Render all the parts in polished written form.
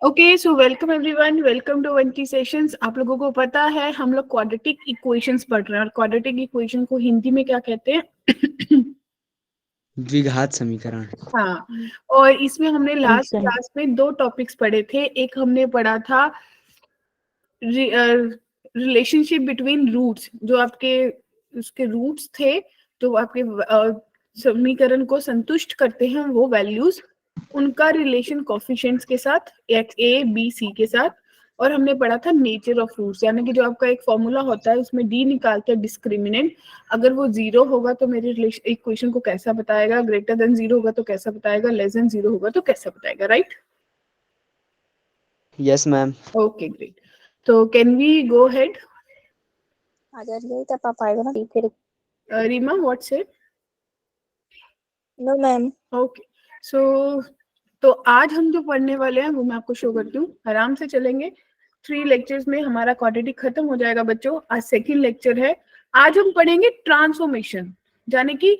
Okay so welcome everyone, welcome to 20 sessions. आप लोगों को पता है हम लोग क्वाड्रेटिक इक्वेशंस पढ़ रहे हैं और क्वाड्रेटिक इक्वेशन को हिंदी में क्या कहते हैं? द्विघात समीकरण। हाँ, और इसमें हमने लास्ट क्लास में दो टॉपिक्स पढ़े थे। एक हमने पढ़ा था रिलेशनशिप बिटवीन रूट्स, जो आपके उसके रूट्स थे, जो आपके समीकरण को संतुष्ट करते हैं, वो वैल्यूज, उनका रिलेशन कोफिशिएंट्स के साथ, एक्स ए बी सी के साथ। और हमने पढ़ा था नेचर ऑफ रूट्स, यानी कि जो आपका एक फॉर्मूला होता है उसमें डी निकालते हैं डिस्क्रिमिनेंट। अगर वो जीरो होगा तो मेरे रिलेशन इक्वेशन को कैसा बताएगा, ग्रेटर देन जीरो होगा तो कैसा बताएगा, लेस देन जीरो होगा तो कैसा बताएगा, right? Yes ma'am. Okay great. तो कैन वी गो हेड? आ जाइए तब आप आएगा ना फिर। Reema what's it? No ma'am. Okay so तो आज हम जो पढ़ने वाले हैं वो मैं आपको शो करती हूँ। आराम से चलेंगे, 3 लेक्चर्स में हमारा क्वाड्रेटिक खत्म हो जाएगा बच्चों। आज सेकंड लेक्चर है। आज हम पढ़ेंगे ट्रांसफॉर्मेशन, यानी कि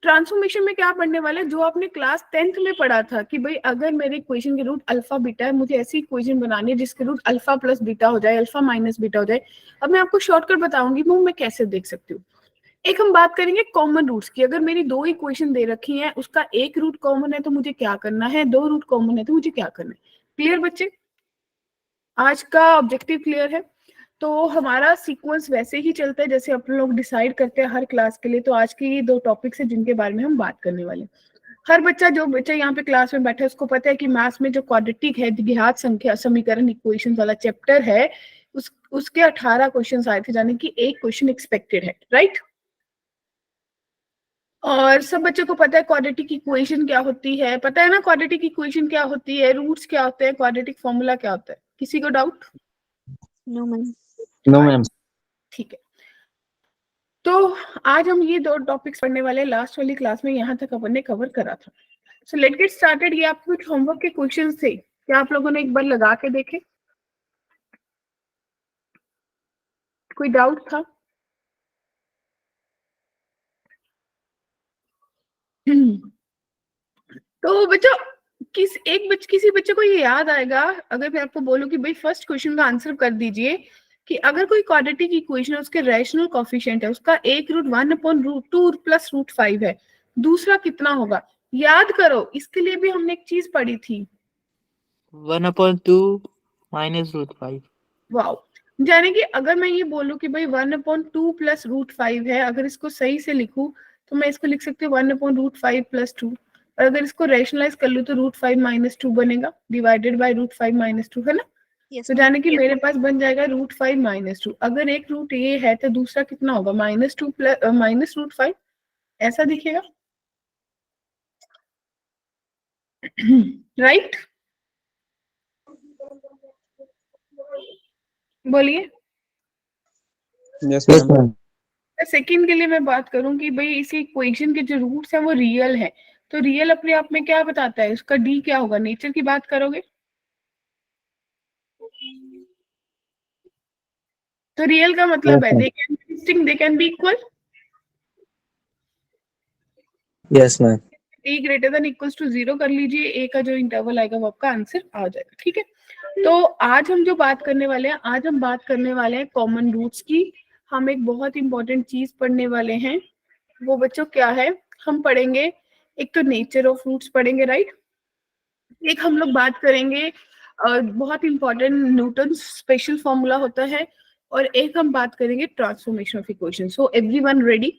ट्रांसफॉर्मेशन में क्या पढ़ने वाले हैं, जो आपने क्लास 10th में पढ़ा था कि भाई अगर मेरे इक्वेशन के रूट अल्फा बीटा है, मुझे ऐसी इक्वेशन बनानी है जिसके रूट अल्फा प्लस बीटा हो जाए, अल्फा माइनस बीटा हो जाए। अब मैं आपको शॉर्टकट बताऊंगी वो मैं कैसे देख सकती हूँ। एक हम बात करेंगे कॉमन रूट्स की। अगर मेरी दो इक्वेशन दे रखी हैं, उसका एक रूट कॉमन है तो मुझे क्या करना है, दो रूट कॉमन है तो मुझे क्या करना है। क्लियर बच्चे? आज का ऑब्जेक्टिव क्लियर है? तो हमारा सीक्वेंस वैसे ही चलता है जैसे अपन लोग डिसाइड करते हैं हर क्लास के लिए। तो आज के ये दो टॉपिक्स हैं जिनके बारे में हम बात करने वाले हैं। हर बच्चा, जो बच्चा यहाँ पे क्लास में बैठा है, उसको पता है कि मैथ्स में जो क्वाड्रेटिक है, द्विघात संख्या समीकरण इक्वेशन वाला चैप्टर है, उसके 18 क्वेश्चन आए थे, यानी कि एक क्वेश्चन एक्सपेक्टेड है, राइट? और सब बच्चों को पता है क्वाड्रेटिक इक्वेशन क्या होती है, पता है ना क्वाड्रेटिक इक्वेशन क्या होती है, रूट्स क्या होते हैं, क्वाड्रेटिक फॉर्मूला क्या होता है? किसी को doubt? No ma'am. No ma'am. ठीक है, तो आज हम ये दो टॉपिक्स पढ़ने वाले। लास्ट वाली क्लास में यहाँ तक अपन ने कवर करा था। So let get started. ये आपके कुछ होमवर्क के क्वेश्चन थे, क्या आप लोगों ने एक बार लगा के देखे? कोई डाउट था? तो बच्चों किसी बच्चे को ये याद आएगा अगर मैं आपको बोलूं कि भाई फर्स्ट क्वेश्चन का आंसर कर दीजिए कि अगर कोई क्वाड्रेटिक इक्वेशन है, उसके रैशनल कोफिशिएंट है, उसका एक रूट 1/√2 प्लस √5 है, दूसरा कितना होगा? याद करो, इसके लिए भी हमने एक चीज पढ़ी थी, 1/2 माइनस √5। वाओ। यानी कि अगर मैं ये बोलूं कि भाई 1/2 प्लस √5 है, अगर इसको सही से लिखूं तो मैं इसको लिख सकती हूँ 1/√5 प्लस 2। और अगर इसको रैशनलाइज कर लूं तो √5 माइनस 2 बनेगा, डिवाइडेड बाय √5 माइनस 2, है ना? यस तो जाने कि मेरे पास बन जाएगा √5 माइनस 2। अगर एक रूट ये है तो दूसरा कितना होगा? -2 प्लस माइनस √5, ऐसा दिखेगा, राइट? बोलिए। Yes ma'am. सेकंड के लिए मैं बात करूं कि भाई इसी इक्वेशन के जो रूट्स है वो रियल है, तो रियल अपने आप में क्या बताता है, उसका डी क्या होगा? नेचर की बात करोगे तो रियल का मतलब है they can be distinct, they can be equal. Yes ma'am. A greater than equals to 0 कर लीजिए, ए का जो इंटरवल आएगा वो आपका आंसर आ जाएगा, ठीक है? तो आज हम जो बात करने वाले हैं, आज हम बात करने वाले हैं कॉमन रूट्स की। हम एक बहुत इंपॉर्टेंट चीज पढ़ने वाले हैं, वो बच्चों क्या है? हम पढ़ेंगे एक तो नेचर ऑफ रूट्स पढ़ेंगे, राइट? एक हम लोग बात करेंगे बहुत इंपॉर्टेंट न्यूटन स्पेशल फॉर्मूला होता है, और एक हम बात करेंगे transformation of equation. So everyone ready?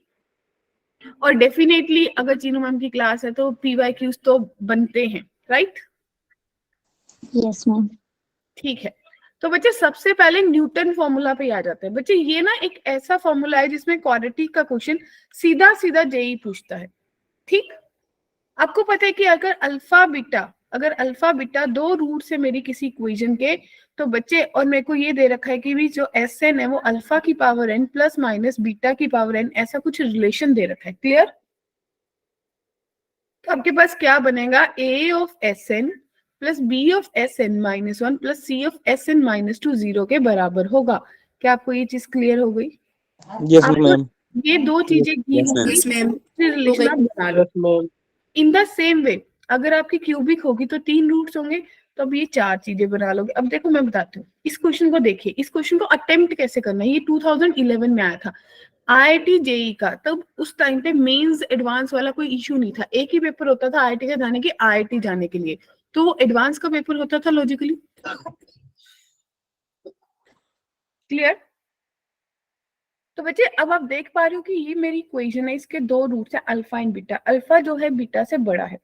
और डेफिनेटली अगर चीनू मैम की क्लास है तो PYQs तो बनते हैं, राइट? Yes ma'am. ठीक है, तो बच्चे सबसे पहले न्यूटन फॉर्मूला पे आ जाते हैं। बच्चे ये ना एक ऐसा फॉर्मूला है जिसमें क्वाड्रेटिक का क्वेश्चन सीधा सीधा जेई पूछता है, ठीक? आपको पता है कि अगर अल्फा बीटा दो रूट से मेरी किसी इक्वेशन के, तो बच्चे, और मेरे को ये दे रखा है कि भी जो Sn है वो अल्फा की power n plus minus beta की पावर n, ऐसा कुछ रिलेशन दे रखा है, क्लियर? तो आपके पास क्या बनेगा? a of Sn plus b of Sn minus 1 plus c of Sn minus 2 0 के बराबर होगा। क्या आपको ये चीज क्लियर हो गई? यस आपको मैम। ये दो चीजें की Yes, ma'am. रिलेशन आप बना लो। इन द सेम वे अगर आपकी क्यूबिक होगी तो 3 रूट्स होंगे, तो अब ये 4 चीजें बना लोगे। अब देखो मैं बताती हूँ, इस क्वेश्चन को देखिए, इस क्वेश्चन को अटेम्प्ट कैसे करना है। ये 2011 में आया था आईआईटी जेई का। तब उस टाइम पे मेंस एडवांस वाला कोई इशू नहीं था, एक ही पेपर होता था आईआईटी का जाने के, आईआईटी जाने के लिए, तो वो एडवांस का पेपर होता था लॉजिकली। क्लियर? तो बच्चे अब आप देख पा रहे हो कि ये मेरी इक्वेशन है, इसके 2 रूट्स है अल्फा एंड बीटा। अल्फा जो है बीटा से बड़ा है।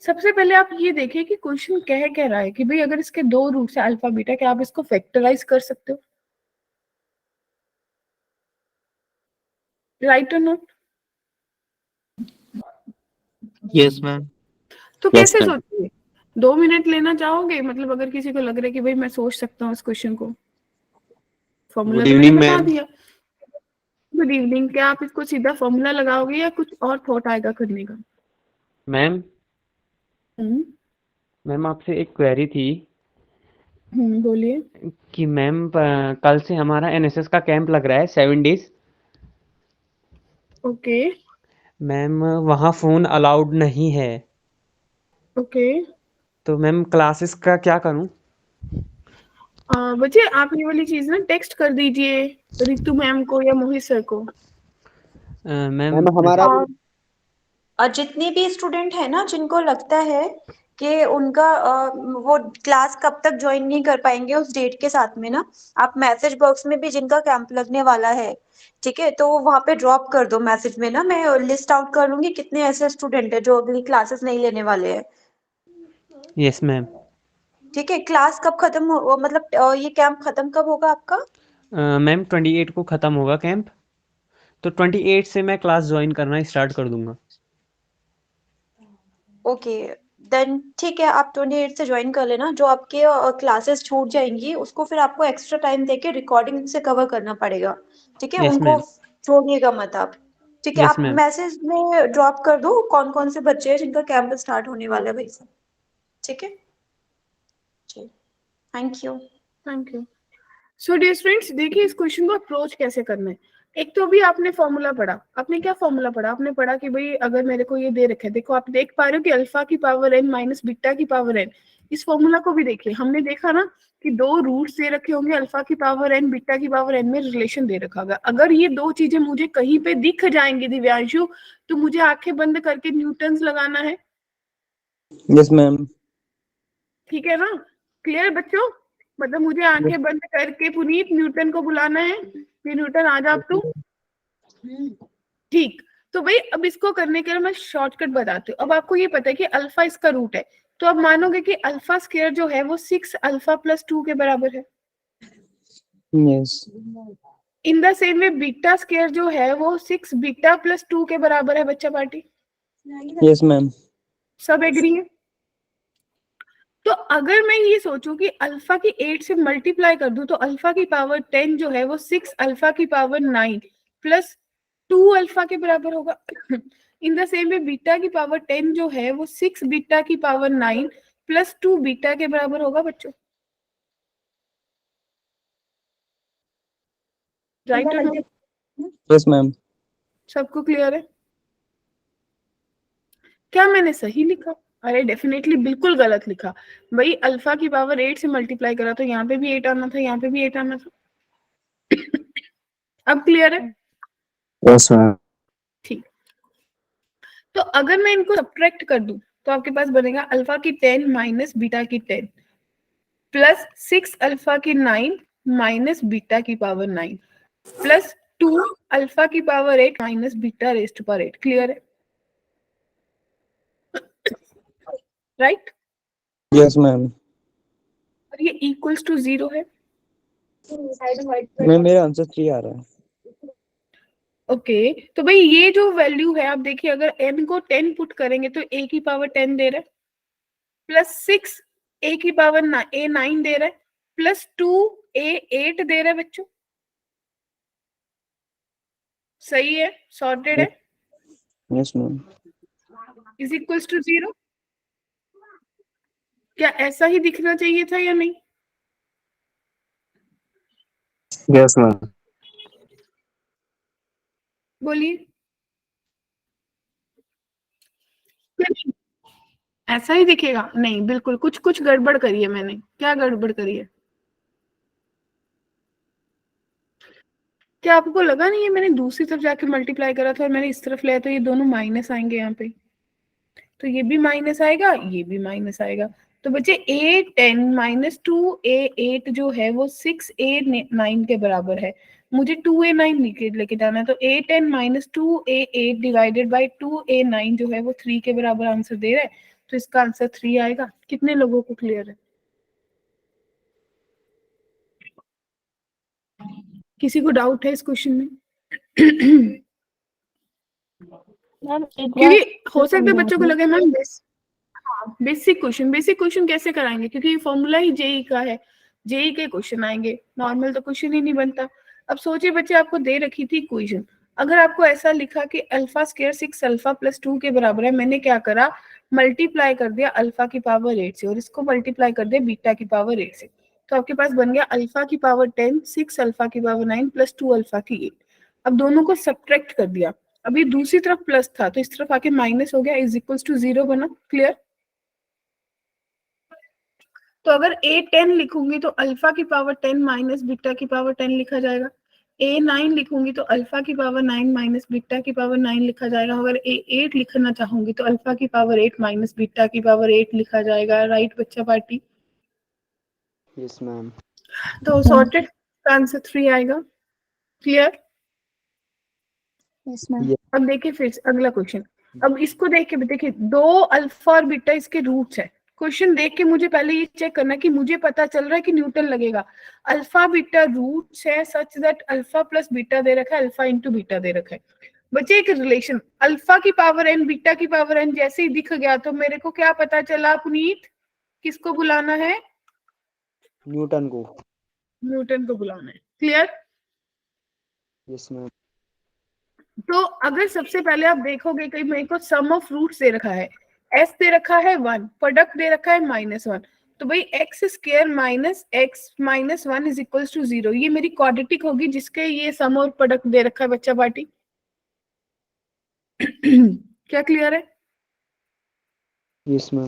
सबसे पहले आप ये देखिए कि क्वेश्चन कह रहा है कि भाई अगर इसके 2 रूट्स है अल्फा बीटा, क्या आप इसको फैक्टराइज कर सकते हो? राइट और नॉट? Yes, ma'am. तो Yes, कैसे ma'am. सोचोगे? 2 मिनट लेना चाहोगे? मतलब अगर किसी को लग रहा है कि भाई मैं सोच सकता हूँ इस क्वेश्चन को, फॉर्मूला Good तो मैंने evening, बता ma'am. दिया। Good evening. क्या आप इसको सीधा फॉर्मूला लगाओगे या कुछ और थॉट आएगा करने का? मैम हम्म मैम आपसे एक क्वेरी थी बोलिए। कि मैम कल से हमारा एनएसएस का कैंप लग रहा है 7 डेज। ओके मैम वहाँ फ़ोन अलाउड नहीं है, ओके। तो मैम क्लासेस का क्या करूँ? बच्चे आप ये वाली चीज ना टेक्स्ट कर दीजिए रितु मैम को या मोहित सर को। मैम हमारा और जितने भी स्टूडेंट है ना जिनको लगता है कि उनका वो क्लास कब तक ज्वाइन नहीं कर पाएंगे उस डेट के साथ में ना, आप मैसेज बॉक्स में भी जिनका कैंप लगने वाला है, ठीक है, तो वहां पे ड्रॉप कर दो मैसेज में ना, मैं लिस्ट आउट कर लूंगी कितने ऐसे स्टूडेंट है जो अगली क्लासेस नहीं लेने वाले हैं। Yes ma'am. ठीक है, क्लास कब खत्म हो, मतलब ये कैंप खत्म कब होगा आपका? मैम 28 को ख़त्म होगा कैंप, तो 28 से मैं क्लास ज्वाइन करना स्टार्ट कर दूंगा। ओके, देन ठीक है, आप 28 से ज्वाइन कर लेना। जो आपके क्लासेस छूट जाएंगी उसको फिर आपको एक्स्ट्रा टाइम देके रिकॉर्डिंग से कवर करना पड़ेगा, ठीक है, यस उनको मैम। छोड़िएगा मत आप। ठीक है, यस आप मैम। मैसेज में ड्रॉप कर दो कौन कौन से बच्चे हैं जिनका कैंप स्टार्ट होने वाला है भाई साहब। ठीक है जी, thank you. Thank you. So dear students, देखिए इस क्वेश्चन को अप्रोच कैसे करना है। एक तो अभी आपने फॉर्मूला पढ़ा, आपने क्या फॉर्मूला पढ़ा? आपने पढ़ा कि भाई अगर मेरे को ये दे रखा है, देखो आप देख पा रहे हो कि अल्फा की पावर n माइनस बीटा की पावर n। इस फॉर्मूला को भी देखिए, हमने देखा ना कि 2 रूट्स दे रखे होंगे, अल्फा की पावर n बीटा की पावर n में रिलेशन दे रखा होगा। अगर ये 2 चीजें मुझे कहीं पे दिख जाएंगी दिव्यांशु, तो मुझे आंखें बंद करके न्यूटन्स लगाना है। Yes, ma'am. ठीक है ना? क्लियर बच्चों? मतलब मुझे आंखें बंद करके पुनीत न्यूटन को बुलाना है कि न्यूटन आ जा अब तू। ठीक। तो भाई अब इसको करने के लिए मैं शॉर्टकट बताती हूँ। अब आपको ये पता है कि अल्फा इसका रूट है, तो अब मानोगे कि अल्फा स्क्वायर जो है वो 6 अल्फा प्लस 2 के बराबर है। Yes. In the same way beta square जो है वो 6 बीटा प्लस 2 के बराबर है। बच्चा पार्टी Yes, ma'am. सब एग्री है? तो अगर मैं ये सोचूं कि अल्फा की 8 से मल्टीप्लाई कर दूं, तो अल्फा की पावर 10 जो है वो 6 अल्फा की पावर 9 प्लस 2 अल्फा के बराबर होगा। In the same way beta की पावर 10 जो है वो 6 बीटा की पावर 9 प्लस 2 बीटा के बराबर होगा बच्चों। राइट और नॉट? Yes, ma'am. सबको क्लियर है? क्या मैंने सही लिखा? अरे डेफिनेटली बिल्कुल गलत लिखा। भाई अल्फा की पावर 8 से मल्टीप्लाई करा तो यहाँ पे भी 8 आना था, यहाँ पे भी 8 आना था। अब क्लियर है? Yes, ma'am. ठीक। तो अगर मैं इनको सब्ट्रैक्ट कर दूं तो आपके पास बनेगा अल्फा की 10 माइनस बीटा की 10 प्लस 6 अल्फा की 9 माइनस बीटा की पावर 9 प्लस 2 अल्फा की पावर 8 माइनस बीटा रेस्ट पर 8। क्लियर है? राइट? Yes, ma'am. और ये इक्वल्स टू 0 है। मैं मेरा आंसर 3 आ रहा है. ओके तो भाई ये जो वैल्यू है आप देखिए, अगर n को 10 पुट करेंगे तो a की पावर 10 दे रहा है, प्लस 6 a की पावर a 9 दे रहा है, प्लस 2 a 8 दे रहा है बच्चों। सही है? सॉर्टेड है? Yes, ma'am. Is equals to 0। क्या ऐसा ही दिखना चाहिए था या नहीं? Yes, ma'am. बोलिए। ऐसा ही दिखेगा? नहीं, बिल्कुल कुछ कुछ गड़बड़ करी है मैंने। क्या गड़बड़ करी है? क्या आपको लगा नहीं है मैंने दूसरी तरफ जाके मल्टीप्लाई करा था और मैंने इस तरफ लिया, तो ये दोनों माइनस आएंगे यहाँ पे, तो ये भी माइनस आएगा, ये भी माइनस आएगा। तो बच्चे A10 माइनस 2A8 जो है वो 6A9 के बराबर है। मुझे 2A9 लेके जाना है, तो A10 minus 2A8 divided by 2A9 जो है वो 3 के बराबर आंसर दे रहा है, तो इसका आंसर 3 आएगा। कितने लोगों को क्लियर है? किसी को डाउट है इस क्वेश्चन में? क्योंकि हो सकता है बच्चों को लगे मैम बेसिक क्वेश्चन कैसे कराएंगे, क्योंकि ये फॉर्मूला ही जेई का है, जेई के क्वेश्चन आएंगे, नॉर्मल तो क्वेश्चन ही नहीं बनता। अब सोचिए बच्चे, आपको दे रखी थी इक्वेशन, अगर आपको ऐसा लिखा कि अल्फा स्क्वायर 6 अल्फा प्लस 2 के बराबर है, मैंने क्या करा, मल्टीप्लाई कर दिया अल्फा की पावर 8 से और इसको मल्टीप्लाई कर दिया बीटा की पावर 8 से, तो आपके पास बन गया अल्फा की पावर 10, 6 अल्फा की पावर 9 प्लस 2 अल्फा की 8। अब दोनों को सब्ट्रैक्ट कर दिया, अभी दूसरी तरफ प्लस था तो इस तरफ आके माइनस हो गया, इज इक्वल्स टू 0 बना। क्लियर? तो अगर A10 लिखूंगी तो अल्फा की पावर 10 माइनस बीटा की पावर 10 लिखा जाएगा। A9 लिखूंगी तो अल्फा की पावर 9 माइनस बीटा की पावर 9 लिखा जाएगा। अगर A8 लिखना चाहूंगी तो अल्फा की पावर 8 माइनस बीटा की पावर 8 लिखा जाएगा। राइट बच्चा पार्टी? Yes ma'am. तो सॉर्टेड का आंसर 3 आएगा। क्लियर? Yes ma'am. अब देखिए फिर से अगला क्वेश्चन। अब इसको देख के देखिए, 2 अल्फा और बीटा इसके रूट्स है। क्वेश्चन देख के मुझे पहले ये चेक करना कि मुझे पता चल रहा है कि न्यूटन लगेगा। अल्फा बीटा रूट्स है such that alpha plus beta दे रखा है, अल्फा इंटू बीटा दे रखा है। बच्चे एक रिलेशन अल्फा की पावर n बीटा की पावर n जैसे ही दिख गया तो मेरे को क्या पता चला पुनीत? किसको बुलाना है? न्यूटन को। न्यूटन को बुलाना है। क्लियर? Yes ma'am. तो अगर सबसे पहले आप देखोगे कि मेरे को सम ऑफ रूट्स दे रखा है, s दे रखा है 1, प्रोडक्ट दे रखा है -1, तो भाई x square minus x minus 1 is equals to 0, ये मेरी क्वाड्रेटिक होगी जिसके ये सम और प्रोडक्ट दे रखा है बच्चा पार्टी। क्या क्लियर है? Yes ma'am.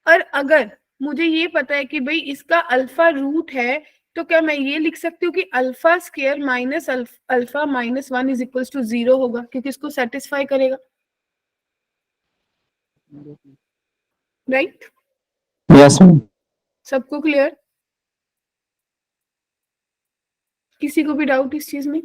और अगर मुझे ये पता है कि भाई इसका अल्फा रूट है, तो क्या मैं ये लिख सकती हूँ कि alpha square minus alpha minus 1 is equals to 0 होगा, क्योंकि इसको सेटिस्फाई करेगा। राइट? Yes ma'am. सबको क्लियर? किसी को भी डाउट इस चीज में?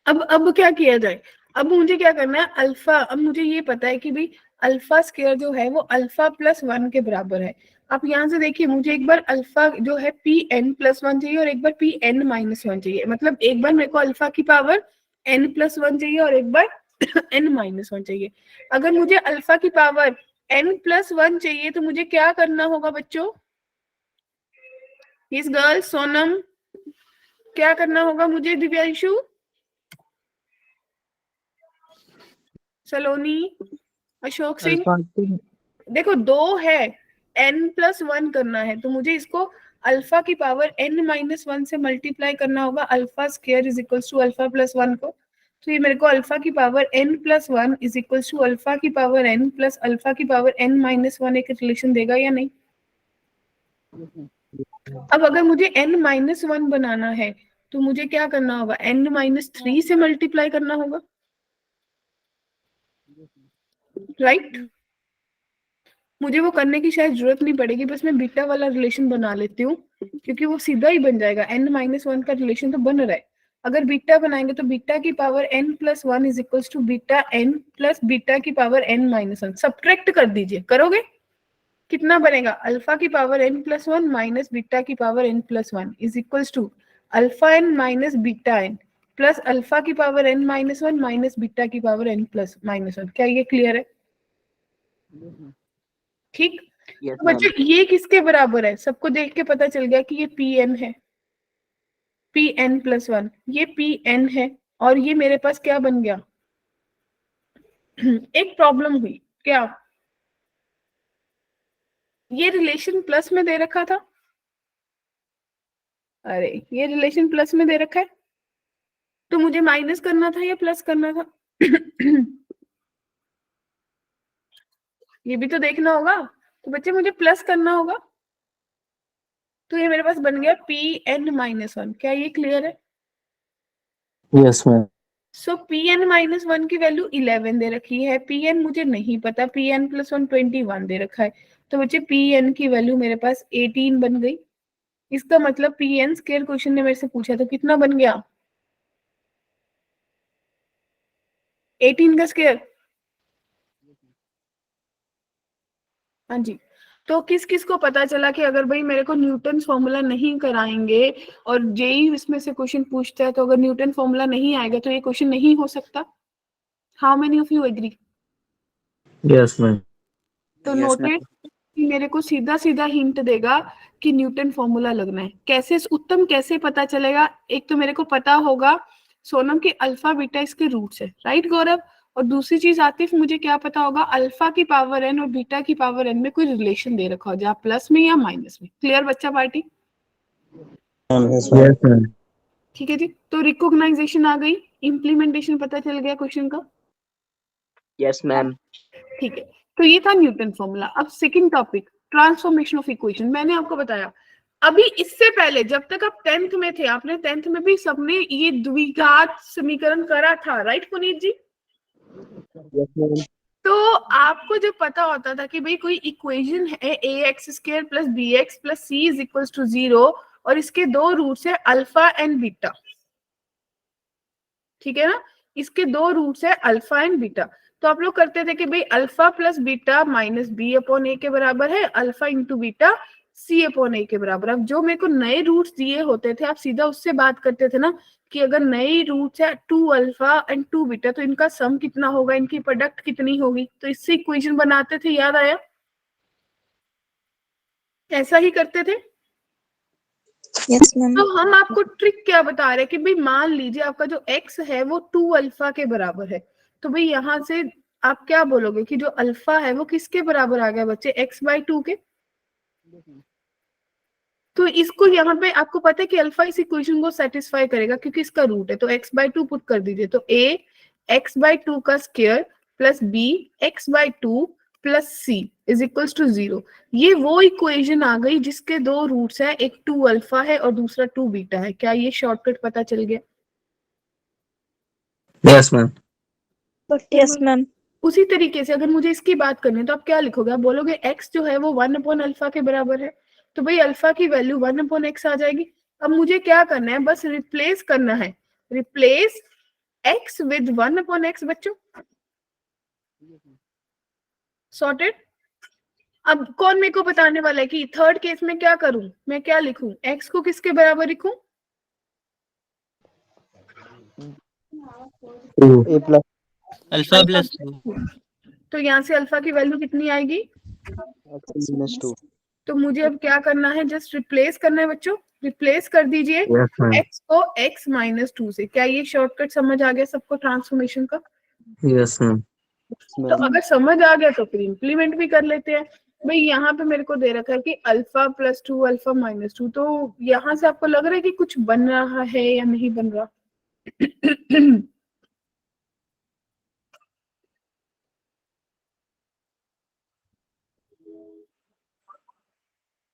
अब क्या किया जाए? अब मुझे क्या करना है, अल्फा, अब मुझे ये पता है कि भाई अल्फा स्क्वायर जो है वो अल्फा प्लस 1 के बराबर है। आप यहाँ से देखिए, मुझे एक बार अल्फा जो है Pn प्लस 1 चाहिए और एक बार Pn माइनस 1 चाहिए। मतलब एक बार मेरे को अल्फा की पावर n प्लस 1 चाहिए और एक बार n माइनस 1 चाहिए। अगर मुझे अल्फा की पावर n प्लस 1 चाहिए तो मुझे क्या करना होगा बच्चों? इस गर्ल सोनम, क्या करना होगा मुझे? दिव्यांशु, सलोनी, अशोक सिंह, देखो 2 है, n प्लस 1 करना है तो मुझे इसको अल्फा की पावर n माइनस 1 से मल्टीप्लाई करना होगा, alpha square is equals to alpha plus 1 को। तो ये मेरे को अल्फा की power n plus 1 is equals to alpha की पावर n प्लस अल्फा की पावर n माइनस 1 एक रिलेशन देगा या नहीं? अब अगर मुझे n माइनस 1 बनाना है तो मुझे क्या करना होगा? n माइनस 3 से मल्टीप्लाई करना होगा। राइट? मुझे वो करने की शायद जरूरत नहीं पड़ेगी, बस मैं बीटा वाला रिलेशन बना लेती हूँ क्योंकि वो सीधा ही बन जाएगा। n माइनस 1 का रिलेशन तो बन रहा है। अगर बीटा बनाएंगे तो बीटा की power n plus 1 is equals to beta n plus beta की पावर n माइनस 1। सब्ट्रैक्ट कर दीजिए, करोगे? कितना बनेगा? अल्फा की power n plus 1 minus beta की power n plus 1 is equals to alpha n minus beta n plus alpha की power n minus 1 minus beta की पावर n प्लस माइनस 1। क्या ये क्लियर है? ठीक। यस तो बच्चों ये किसके बराबर है? सबको देख के पता चल गया कि ये Pn है, Pn प्लस 1, ये Pn है और ये मेरे पास क्या बन गया? एक प्रॉब्लम हुई क्या? ये रिलेशन प्लस में दे रखा था, अरे ये रिलेशन प्लस में दे रखा है तो मुझे माइनस करना था या प्लस करना था? ये भी तो देखना होगा, तो बच्चे मुझे प्लस करना होगा। तो ये मेरे पास बन गया Pn-1। क्या ये क्लियर है? Yes, ma'am. सो Pn-1 की वैल्यू 11 दे रखी है, Pn मुझे नहीं पता, Pn+1 21 दे रखा है, तो बच्चे Pn की वैल्यू मेरे पास 18 बन गई। इसका मतलब Pn स्क्वायर क्वेश्चन ने मेरे से पूछा तो कितना बन गया? 18 का स्क्वायर। हाँ जी। तो किस किस को पता चला कि अगर भाई मेरे को न्यूटन फॉर्मूला नहीं कराएंगे और जेई इसमें से क्वेश्चन पूछता है, तो अगर न्यूटन फॉर्मूला नहीं आएगा तो ये क्वेश्चन नहीं हो सकता? How many of you agree? Yes, ma'am. तो Yes, नोटेड कि मेरे को सीधा सीधा हिंट देगा कि न्यूटन फॉर्मूला लगना है। कैसे उत्तम कैसे पता चलेगा? एक तो मेरे को पता होगा सोनम की अल्फा बीटा इसके रूट्स है, राइट गौरव? और दूसरी चीज आतिफ, मुझे क्या पता होगा अल्फा की पावर n और बीटा की पावर n में कोई रिलेशन दे रखा हो, जहाँ प्लस में या माइनस में। क्लियर बच्चा party? Yes, ma'am. Yes, ma'am. ठीक है जी। तो रिकॉग्नाइजेशन आ गई, इम्प्लीमेंटेशन पता चल गया क्वेश्चन का। Yes, ma'am. ठीक है, तो ये था न्यूटन फॉर्मूला। अब second topic, transformation of equation. मैंने आपको बताया अभी इससे पहले, जब तक आप 10th में थे, आपने 10th में भी सबने ये द्विघात समीकरण करा था, राइट पुनीत जी? Yes, ma'am. तो आपको जब पता होता था कि भाई कोई इक्वेशन है ax² + bx + c = 0 और इसके दो रूट्स है अल्फा एंड बीटा, ठीक है ना? इसके दो रूट्स है अल्फा एंड बीटा, तो आप लोग करते थे कि भाई अल्फा + बीटा -b/a के बराबर है, अल्फा × बीटा c/a के बराबर। अब जो मेरे को नए रूट्स दिए होते थे, आप सीधा उससे बात करते थे ना कि अगर नए रूट्स है 2 अल्फा एंड 2 बीटा, तो इनका सम कितना होगा, इनकी प्रोडक्ट कितनी होगी, तो इससे इक्वेशन बनाते थे। याद आया? ऐसा ही करते थे। Yes ma'am. तो हम आपको ट्रिक क्या बता रहे हैं कि भाई मान लीजिए आपका जो x है वो 2 अल्फा के बराबर है, तो भाई यहां से आप क्या बोलोगे कि जो अल्फा है वो किसके बराबर आ गया बच्चे? x/2 के। तो इसको यहाँ पे आपको पता है कि अल्फा इस इक्वेशन को सेटिस्फाई करेगा क्योंकि इसका रूट है, तो x/2 पुट कर दीजिए। तो a x/2 का square plus b x/2 plus c is equals to 0। ये वो इक्वेशन आ गई जिसके दो रूट्स है, एक 2 अल्फा है और दूसरा 2 बीटा है। क्या ये शॉर्टकट पता चल गया? Yes, ma'am. Yes ma'am. उसी तरीके से अगर मुझे इसकी बात करनी है तो आप क्या लिखोगे? आप बोलोगे x जो है वो 1/अल्फा के बराबर है, तो भाई अल्फा की वैल्यू 1/x आ जाएगी। अब मुझे क्या करना है? बस रिप्लेस करना है, रिप्लेस x विद 1/x बच्चों। सॉर्टेड। अब कौन मेरे को बताने वाला है कि थर्ड केस में क्या करूं? मैं क्या लिखूं? x को किसके बराबर लिखूं? A plus Alpha plus 2. तो यहाँ से अल्फा की वैल्यू कितनी आएगी? x -2. तो मुझे अब क्या करना है? जस्ट रिप्लेस करना है बच्चों, रिप्लेस कर दीजिए Yes, ma'am. x को x -2 से। क्या ये शॉर्टकट समझ आ गया सबको ट्रांसफॉर्मेशन का? Yes, ma'am. Yes, तो ma'am. अगर समझ आ गया तो फिर इम्प्लीमेंट भी कर लेते हैं। भाई यहाँ पे मेरे को दे रखा है कि अल्फा + 2 अल्फा -2, तो यहाँ से आपको लग रहा है कि कुछ बन रहा है या नहीं बन रहा?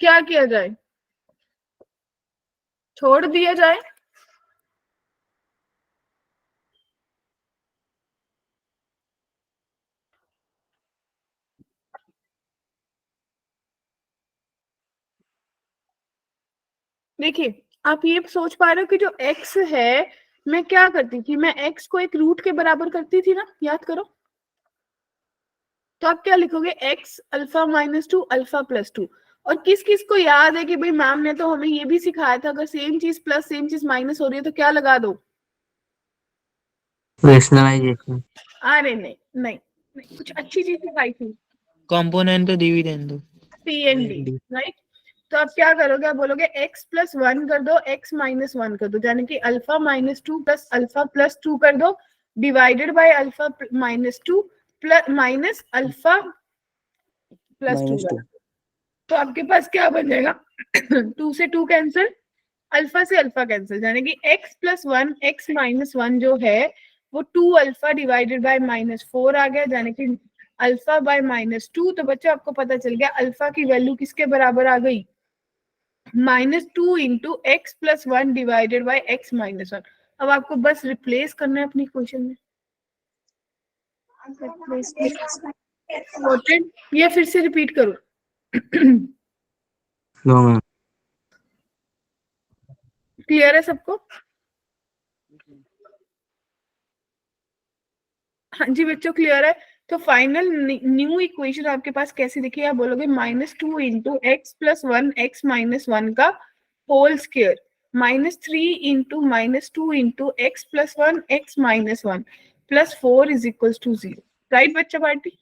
क्या किया जाए? छोड़ दिया जाए? देखिए, आप ये सोच पा रहे हो कि जो x है, मैं क्या करती थी? मैं x को एक रूट के बराबर करती थी ना, याद करो। तो आप क्या लिखोगे? x alpha -2 alpha + 2। और किस किस को याद है कि भाई मैम ने तो हमें ये भी सिखाया था, अगर सेम चीज प्लस सेम चीज माइनस हो रही है तो क्या लगा दो? Rationalization. अरे नहीं नहीं नहीं, कुछ अच्छी चीज सिखाई थी, Component तो dividend. CND, right? तो आप क्या करोगे? आप बोलोगे x + 1 कर दो, x -1 कर दो, यानी कि अल्फा -2 प्लस अल्फा + 2 कर दो, divided by alpha -2 plus minus alpha + 2। -2. तो आपके पास क्या बन जाएगा? 2 से 2 कैंसिल, अल्फा से अल्फा कैंसिल, यानी कि x + 1 x -1 जो है वो 2 अल्फा डिवाइडेड बाय -4 आ गया, यानी कि अल्फा बाय -2। तो बच्चों आपको पता चल गया अल्फा की वैल्यू किसके बराबर आ गई, -2 into x plus 1 divided by x -1। अब आपको बस रिप्लेस करना है अपनी क्वेश्चन में। नोटेड? या फिर से रिपीट करो? No ma'am. क्लियर है सबको? हाँ जी बच्चों क्लियर है। तो फाइनल न्यू इक्वेशन आपके पास कैसी दिखी, आप बोलोगे -2 इंटू एक्स प्लस 1 x -1 का whole square, -3 into -2 into x plus 1 x -1 प्लस 4 इज इक्वल टू 0। राइट बच्चा पार्टी?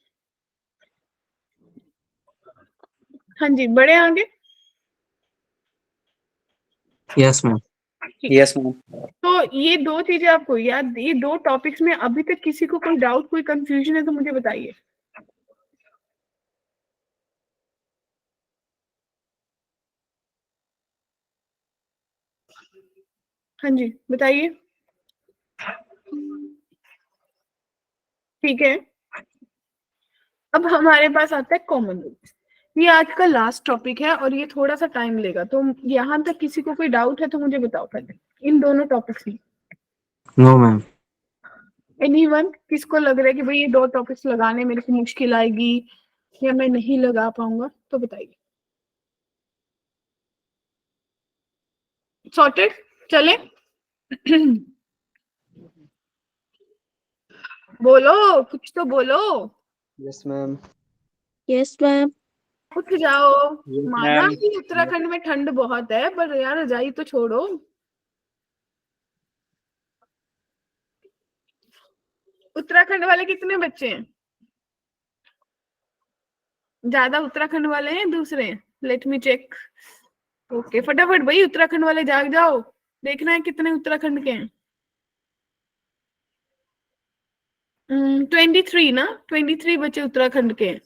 हाँ जी, बढ़े आगे। Yes ma'am. Yes ma'am. तो ये दो चीजें आपको याद, ये दो टॉपिक्स में अभी तक किसी को कोई डाउट, कोई कंफ्यूजन है तो मुझे बताइए। हाँ जी बताइए। ठीक है, अब हमारे पास आता है कॉमन रूल्स। ये आज का लास्ट टॉपिक है और ये थोड़ा सा टाइम लेगा, तो यहाँ तक किसी को कोई डाउट है तो मुझे बताओ पहले इन दोनों टॉपिक्स में। No ma'am. एनीवन? किसको लग रहा है कि भाई ये दो टॉपिक्स लगाने मेरे को मुश्किल आएगी या मैं नहीं लगा पाऊंगा, तो बताइए। सॉर्टेड? चले? बोलो, कुछ तो बोलो। Yes ma'am. Yes ma'am. उठ जाओ। Yes, माना ma'am. कि उत्तराखंड में ठंड बहुत है, पर यार रजाई तो छोड़ो। उत्तराखंड वाले कितने बच्चे हैं? ज्यादा उत्तराखंड वाले हैं दूसरे? Let me check. ओके, फटाफट भाई उत्तराखंड वाले जाग जाओ, देखना है कितने उत्तराखंड के हैं। 23 ना, 23 बच्चे उत्तराखंड के हैं।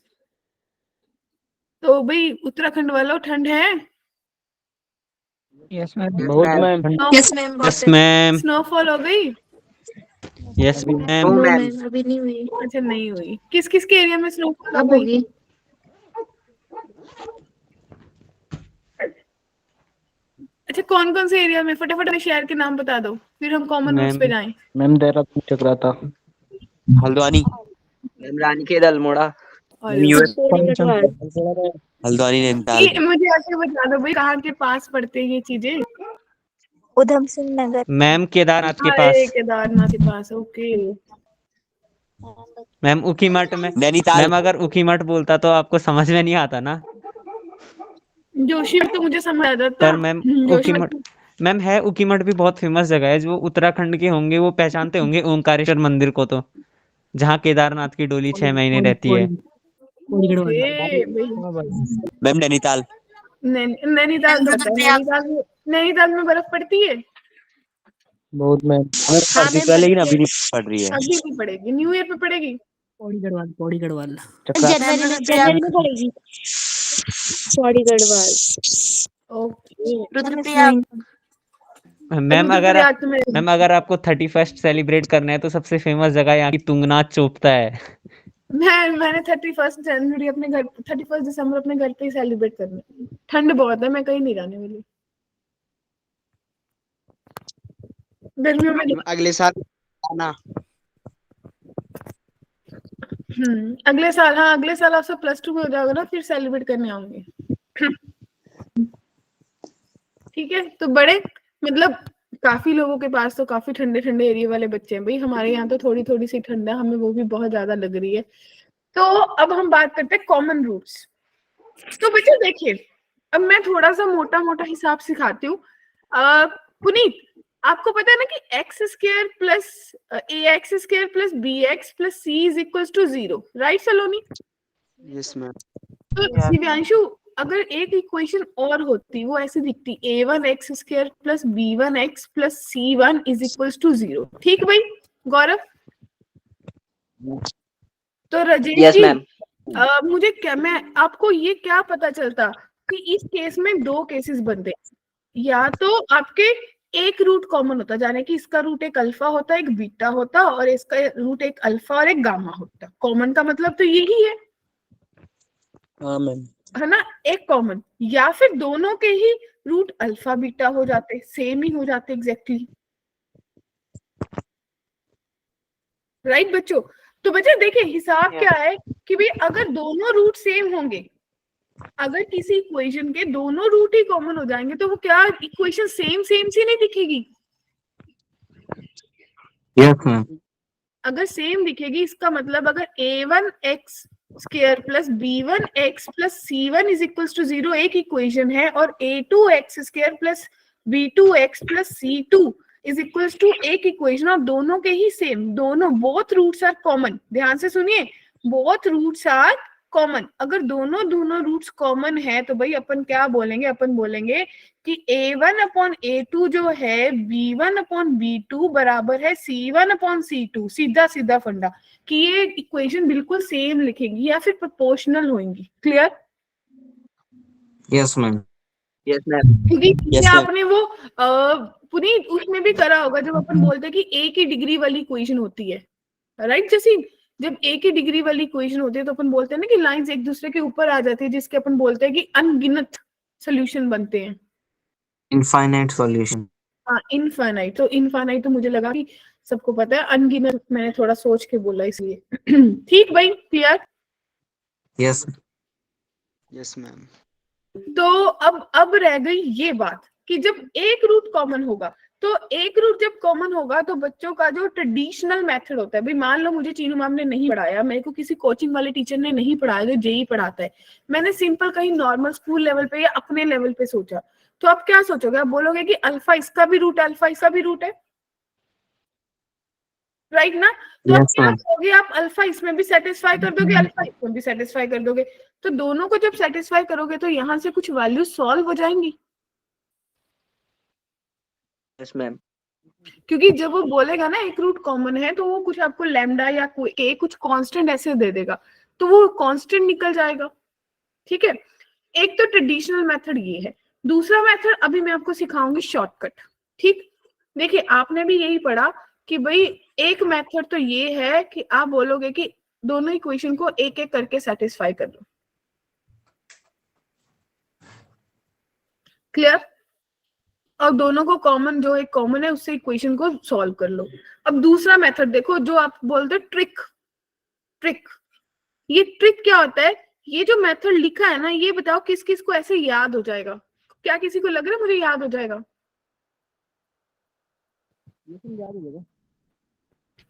तो भाई उत्तराखंड वालों ठंड है? Yes ma'am. बहुत ma'am. Yes ma'am. Yes ma'am. Snowfall हो गई? Yes ma'am. No no ma'am. Ma'am अभी नहीं हुई। अच्छा नहीं हुई। किस किस के एरिया में स्नोफॉल हो अब गई? होगी। अच्छा कौन कौन से एरिया में, फटाफट हमें शहर के नाम बता दो फिर हम कॉमन रूल्स पे जाएं। मैम देहरादून चक्राता। हल्द्वानी। मैम रानीखेत अल्मोड़ा। पौड़ी गढ़वाल। हल्द्वानी नैनीताल। ये मुझे ऐसे बता दो भाई कहाँ के पास पड़ते हैं ये चीजें? उधम सिंह नगर। मैम केदारनाथ के अरे पास। केदारनाथ के पास, ओके। मैम उखीमठ में। नैनीताल। मैम अगर उखीमठ बोलता तो आपको समझ में नहीं आता ना। जोशीमठ तो मुझे समझ आ जाता। पर मैम उखीमठ, मैम है उखीमठ भी बहुत फेमस जगह है, जो उत्तराखंड के होंगे वो पहचानते होंगे ओंकारेश्वर मंदिर को, तो जहाँ केदारनाथ की डोली 6 महीने रहती है। ओके भाई। मैम नैनीताल। नैनीताल तो पता है। नैनीताल में बर्फ पड़ती है? बहुत मैम। पढ़ती तो है लेकिन अभी नहीं पढ़ रही है। अभी भी पड़ेगी, न्यू ईयर पे पड़ेगी। जनवरी में पड़ेगी। पौड़ी गढ़वाल। ओके रुद्रप्रयाग। मैम अगर रुद्रप्रयाग में मैम अगर आपको 31st सेलिब्रेट करना है तो सबसे फेमस जगह यहाँ की तुंगनाथ चोपता है। मैंने 31 जनवरी अपने घर, 31 दिसंबर अपने घर पे ही सेलिब्रेट करना है। ठंड बहुत है, मैं कहीं नहीं जाने वाली गर्मियों में। अगले साल आना। अगले साल, हाँ अगले साल आप सब +2 में हो जाओगे ना, फिर सेलिब्रेट करने आऊंगी। ठीक है, तो बड़े मतलब काफी लोगों के पास तो काफी ठंडे ठंडे एरिया वाले बच्चे हैं भाई। हमारे यहाँ तो थोड़ी थोड़ी सी ठंड है, हमें वो भी बहुत ज्यादा लग रही है। तो अब हम बात करते हैं कॉमन रूल्स। तो बच्चे देखिए, अब मैं थोड़ा सा मोटा मोटा हिसाब सिखाती हूँ। पुनीत, आपको पता है ना कि x² plus ax² plus bx plus c is equal to 0, right Saloni? Yes ma'am. तो दिव्यांशु, अगर एक इक्वेशन और होती, वो ऐसे दिखती a1x² plus b1x plus c1 is equal to 0, ठीक भाई? गौरव? तो राजेश यस जी, मैम। मुझे क्या, मैं आपको ये क्या पता चलता कि इस केस में दो केसेस बनते हैं, या तो आपके एक रूट कॉमन होता, जाने कि इसका रूट एक अल्फा होता, एक बीटा होता, और इसका रूट एक अल्फा और एक गामा होता। कॉमन का मतलब तो यही है, हाँ मैम। है ना, एक कॉमन, या फिर दोनों के ही रूट अल्फा बीटा हो जाते, सेम ही हो जाते एग्जैक्टली, राइट बच्चों। तो बच्चों देखिए हिसाब क्या है कि भाई अगर दोनों रूट सेम होंगे, अगर किसी इक्वेशन के दोनों रूट ही कॉमन हो जाएंगे तो वो क्या इक्वेशन सेम सेम सी नहीं दिखेगी? Yes ma'am. अगर सेम दिखेगी इसका मतलब अगर a1x square plus b1x plus c1 is equals to 0 एक इक्वेशन है, और a2x square plus b2x plus c2 is equals to एक इक्वेशन, और दोनों के ही सेम, दोनों बोथ रूट्स आर कॉमन। ध्यान से सुनिए, बोथ रूट्स आर कॉमन। अगर दोनों रूट्स कॉमन है तो भाई अपन क्या बोलेंगे, अपन बोलेंगे कि a1 अपॉन a2 जो है b1 अपॉन b2 बराबर है c1 अपॉन c2। सीधा सीधा फंडा कि ये इक्वेशन बिल्कुल सेम लिखेंगी या फिर प्रोपोर्शनल होंगी। Clear? Yes ma'am. Yes ma'am. क्योंकि Yes, ma'am. आपने वो पूरी उसमें भी करा होगा जब अपन बोलते हैं कि a की डिग्री वाली इक्वेशन होती है, राइट? जैसे जब a की डिग्री वाली इक्वेशन होती है तो अपन बोलते हैं ना कि लाइंस एक दूसरे के ऊपर आ जाती है, जिसके अपन बोलते हैं कि अनगिनत सोल्यूशन बनते हैं। Infinite solution. हाँ इनफाइनाइट, तो इनफाइनाइट तो मुझे लगा कि सबको पता है, अनगिनत मैंने थोड़ा सोच के बोला इसलिए। ठीक भाई, क्लियर? यस। Yes ma'am. तो अब रह गई ये बात कि जब एक रूट कॉमन होगा, तो एक रूट जब कॉमन होगा तो बच्चों का जो ट्रेडिशनल मेथड होता है, भाई मान लो मुझे चीनू मैम ने नहीं पढ़ाया, मेरे को किसी कोचिंग वाले टीचर ने नहीं पढ़ाया जो जेई पढ़ाता है, मैंने सिंपल कहीं नॉर्मल स्कूल लेवल पे या अपने लेवल पे सोचा, तो आप क्या सोचोगे? आप बोलोगे कि अल्फा इसका भी रूट है, अल्फा इसका भी रूट है, राइट ना? तो आप Yes, क्या ma'am. करोगे? आप अल्फा इसमें भी सेटिस्फाई कर दोगे, अल्फा इसमें भी सेटिस्फाई कर दोगे, तो दोनों को जब सेटिस्फाई करोगे तो यहाँ से कुछ वैल्यू सॉल्व हो जाएंगी। Yes ma'am. क्योंकि जब वो बोलेगा ना एक रूट कॉमन है, तो वो कुछ आपको लैम्डा या के कुछ कांस्टेंट ऐसे दे देगा, तो वो कांस्टेंट निकल जाएगा। ठीक है, एक तो ट्रेडिशनल मेथड ये है। दूसरा मेथड अभी मैं आपको सिखाऊंगी शॉर्टकट। ठीक, देखिए आपने भी यही पढ़ा कि भाई एक मेथड तो ये है कि आप बोलोगे कि दोनों इक्वेशन को एक एक करके सेटिस्फाई कर लो। क्लियर? और दोनों को कॉमन, जो एक कॉमन है उससे इक्वेशन को सॉल्व कर लो। अब दूसरा मेथड देखो, जो आप बोलते हो ट्रिक। ये ट्रिक क्या होता है? ये जो मेथड लिखा है ना, ये बताओ किस किस को ऐसे याद हो जाएगा? क्या किसी को लग रहा है मुझे याद हो जाएगा?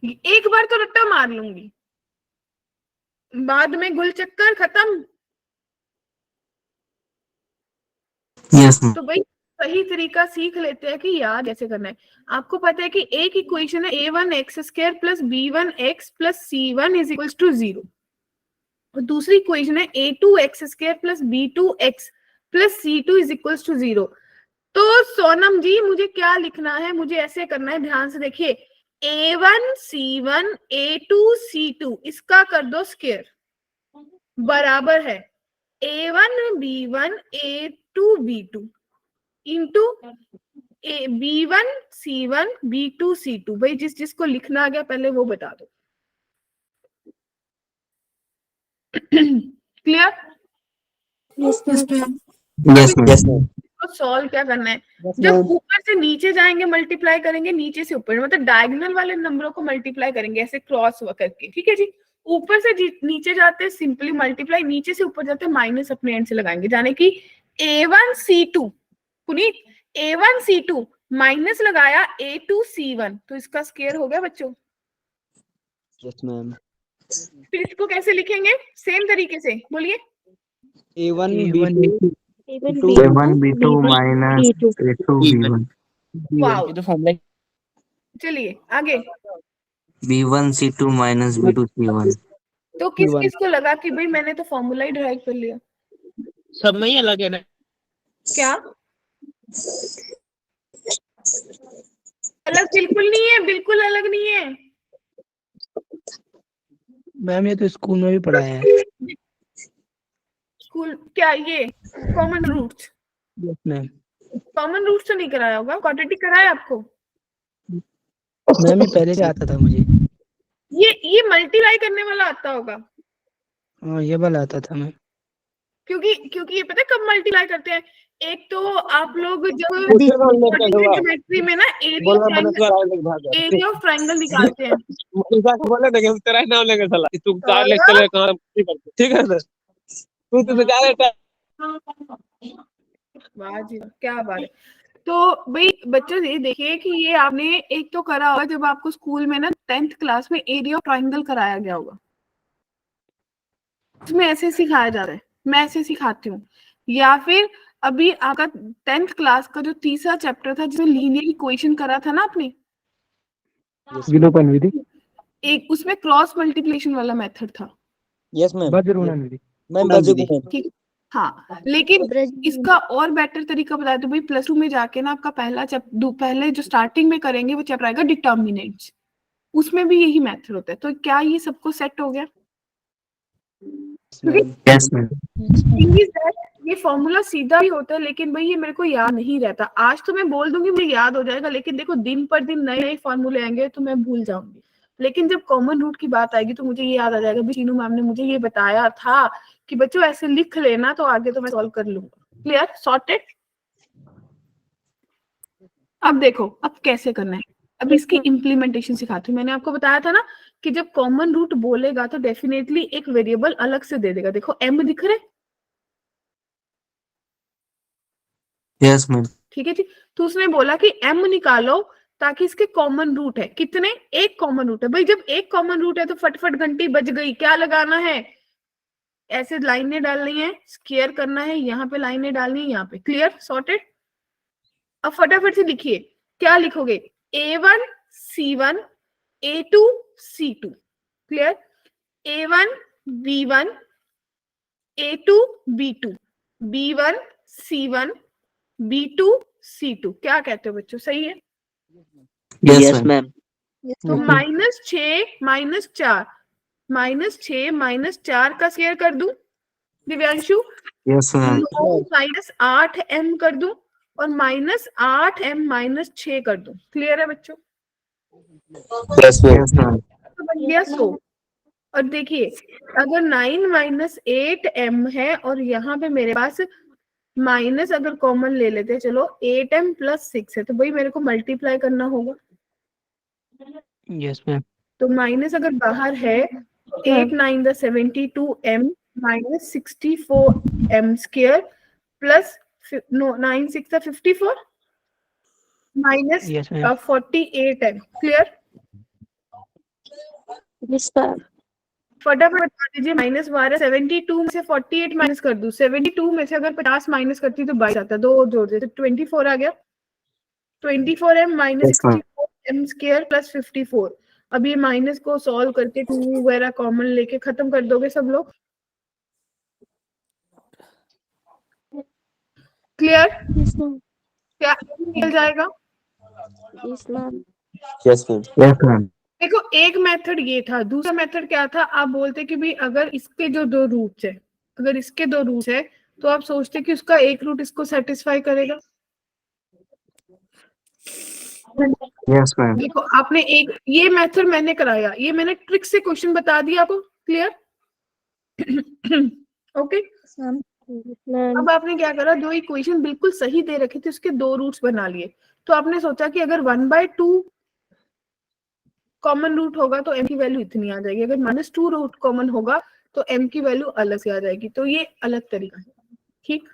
एक बार तो रट्टा मार लूंगी, बाद में गुल चक्कर खत्म। Yes ma'am. तो भाई सही तरीका सीख लेते हैं कि याद कैसे करना है। आपको पता है कि एक इक्वेशन है a1x square plus b1x plus c1 is equals to 0, और दूसरी इक्वेशन है a2x square plus b2x plus c2 is equals to 0। तो सोनम जी मुझे क्या लिखना है? मुझे ऐसे करना है, ध्यान से देखिए, a1 c1 a2 c2 इसका कर दो स्क्वायर, बराबर है a1 b1 a2 b2 into b1 c1 b2 c2। भाई जिस जिसको लिखना आ गया पहले वो बता दो। Clear? Yes ma'am. Yes ma'am. तो सॉल्व क्या करना है? जब ऊपर से नीचे जाएंगे मल्टीप्लाई करेंगे, नीचे से ऊपर, मतलब डायगोनल वाले नंबरों को मल्टीप्लाई करेंगे ऐसे क्रॉस करके। ठीक है जी, ऊपर से नीचे जाते सिंपली मल्टीप्लाई, नीचे से ऊपर जाते माइनस अपने एंड से लगाएंगे, जाने की a1 c2 Puneet a1 c2 minus लगाया a2 c1, तो इसका स्क्वायर हो गया बच्चों। Yes ma'am. फिर इसको कैसे लिखेंगे? सेम तरीके से बोलिए। A1 A1 B2 minus A2 B1। Wow, ये तो फॉर्मूला चलिए आगे। B1 C2 minus B2 C1। तो किस किस को लगा कि भाई मैंने तो फॉर्मूला ही ड्राइव कर लिया? सब में ही अलग है ना? क्या अलग? बिल्कुल नहीं है, बिल्कुल अलग नहीं है। मैम ये तो स्कूल में भी पढ़ाया है। स्कूल क्या ये common roots? Yes ma'am. Common root से नहीं कराया होगा, क्वाड्रेटिक कराया आपको? मैम ये पहले से आता था मुझे। ये मल्टीप्लाई करने वाला आता होगा, हाँ ये वाला आता था मैम। क्योंकि ये पता है कब मल्टीप्लाई करते हैं? एक तो आप लोग जब ज्योमेट्री में ना एरिया ऑफ ट्राइंगल निकालते हैं। ठीक है ना, तू तो जा रहा वाह जी वाह, क्या बात है। तो भाई बच्चों ये देखिए कि ये आपने एक तो करा होगा जब आपको स्कूल में ना 10th क्लास में एरिया ऑफ ट्राइंगल कराया गया होगा, उसमें ऐसे सिखाया जा रहा है, मैं ऐसे सिखाती हूँ। या फिर अभी आपका 10th क्लास का जो तीसरा चैप्टर था जिसमें लीनियर इक्वेशन करा था ना आपने, विलोपन विधि। एक उसमें क्रॉस मल्टीप्लिकेशन वाला मेथड था। Yes ma'am. वज्रगुणन विधि। मैम ठीक, हाँ, लेकिन इसका और बेटर तरीका बताया तो भाई प्लस 2 में जाके ना आपका पहले जो स्टार्टिंग में करेंगे वो चैप्टर आएगा डिटर्मिनेंट्स, उसमें भी यही मेथड होता है। तो क्या ये सबको सेट हो गया? Yes, ma'am. Thing is that ये फॉर्मूला सीधा ही होता है, लेकिन भाई ये मेरे को याद नहीं रहता। आज तो मैं बोल दूंगी मुझे याद हो जाएगा, लेकिन देखो दिन पर दिन नए नए फॉर्मूले आएंगे तो मैं भूल जाऊंगी। लेकिन जब कॉमन रूट की बात आएगी तो मुझे ये याद आ जाएगा भी शीनू मैम ने मुझे ये बताया था कि बच्चों ऐसे लिख लेना, तो आगे तो मैं सॉल्व कर लूंगा। Clear, sorted. अब देखो अब कैसे करना है, अब इसकी इम्प्लीमेंटेशन सिखाती हूँ। मैंने आपको बताया था ना कि जब कॉमन रूट बोलेगा तो डेफिनेटली एक वेरिएबल अलग से दे देगा। देखो m दिख रहे, Yes, ma'am. ठीक है जी। तो उसने बोला कि m निकालो ताकि इसके कॉमन रूट है कितने, एक कॉमन रूट है। भाई जब एक कॉमन रूट है तो फटफट घंटी बज गई, क्या लगाना है, ऐसे लाइनें डालनी है, स्क्वायर करना है, यहाँ पे लाइनें डालनी है, यहाँ पे। Clear, sorted. अब फटाफट से लिखिए, क्या लिखोगे, a1 c1 a2 c2। Clear, a1 b1 a2 b2 b1 c1 b2 c2। क्या कहते हो बच्चों, सही है? Yes, ma'am. तो -6 -4 का स्क्वायर कर दूं दिव्यांशु, Yes, ma'am. 9 -8m कर दूं और -8m - 6 कर दूं। क्लियर है बच्चों? Yes, ma'am. तो बन गया 100। और देखिए अगर 9 - 8m है और यहाँ पे मेरे पास माइनस अगर कॉमन ले लेते हैं, चलो 8m + 6 है, तो भाई मेरे को मल्टीप्लाई करना होगा। Yes ma'am. तो माइनस अगर बाहर है तो 8 9 72m - 64m² plus 9 6 54 yes ma'am. -48m। Clear, Yes, ma'am. फटाफट बता दीजिए। माइनस बारह 72 में से 48 माइनस कर दूं, 72 में से अगर 50 माइनस करती तो 22 आता, दो जोड़ देते 24 आ गया। 24m - Yes, ma'am. 64m² + 54। अब ये माइनस को सॉल्व करके 2 वगैरह कॉमन लेके खत्म कर दोगे सब लोग। Clear, Yes, ma'am. क्या निकल जाएगा? Yes, ma'am. Yes ma'am. Yes, ma'am. देखो एक मेथड ये था, दूसरा मेथड क्या था, आप बोलते कि भाई अगर इसके जो दो रूट्स है, अगर इसके दो रूट्स है तो आप सोचते कि उसका एक रूट इसको सेटिस्फाई करेगा। Yes, ma'am. देखो आपने एक ये मेथड मैंने कराया, ये मैंने ट्रिक से क्वेश्चन बता दिया आपको। Clear, okay. Yes, ma'am. Yes, ma'am. अब आपने क्या करा, जो इक्वेशन बिल्कुल सही दे रखे थे उसके दो रूट्स बना लिए। तो आपने सोचा कि अगर 1/2 कॉमन रूट होगा तो m की वैल्यू इतनी आ जाएगी, अगर -2 रूट कॉमन होगा तो m की वैल्यू अलग से आ जाएगी। तो ये अलग तरीका है, ठीक,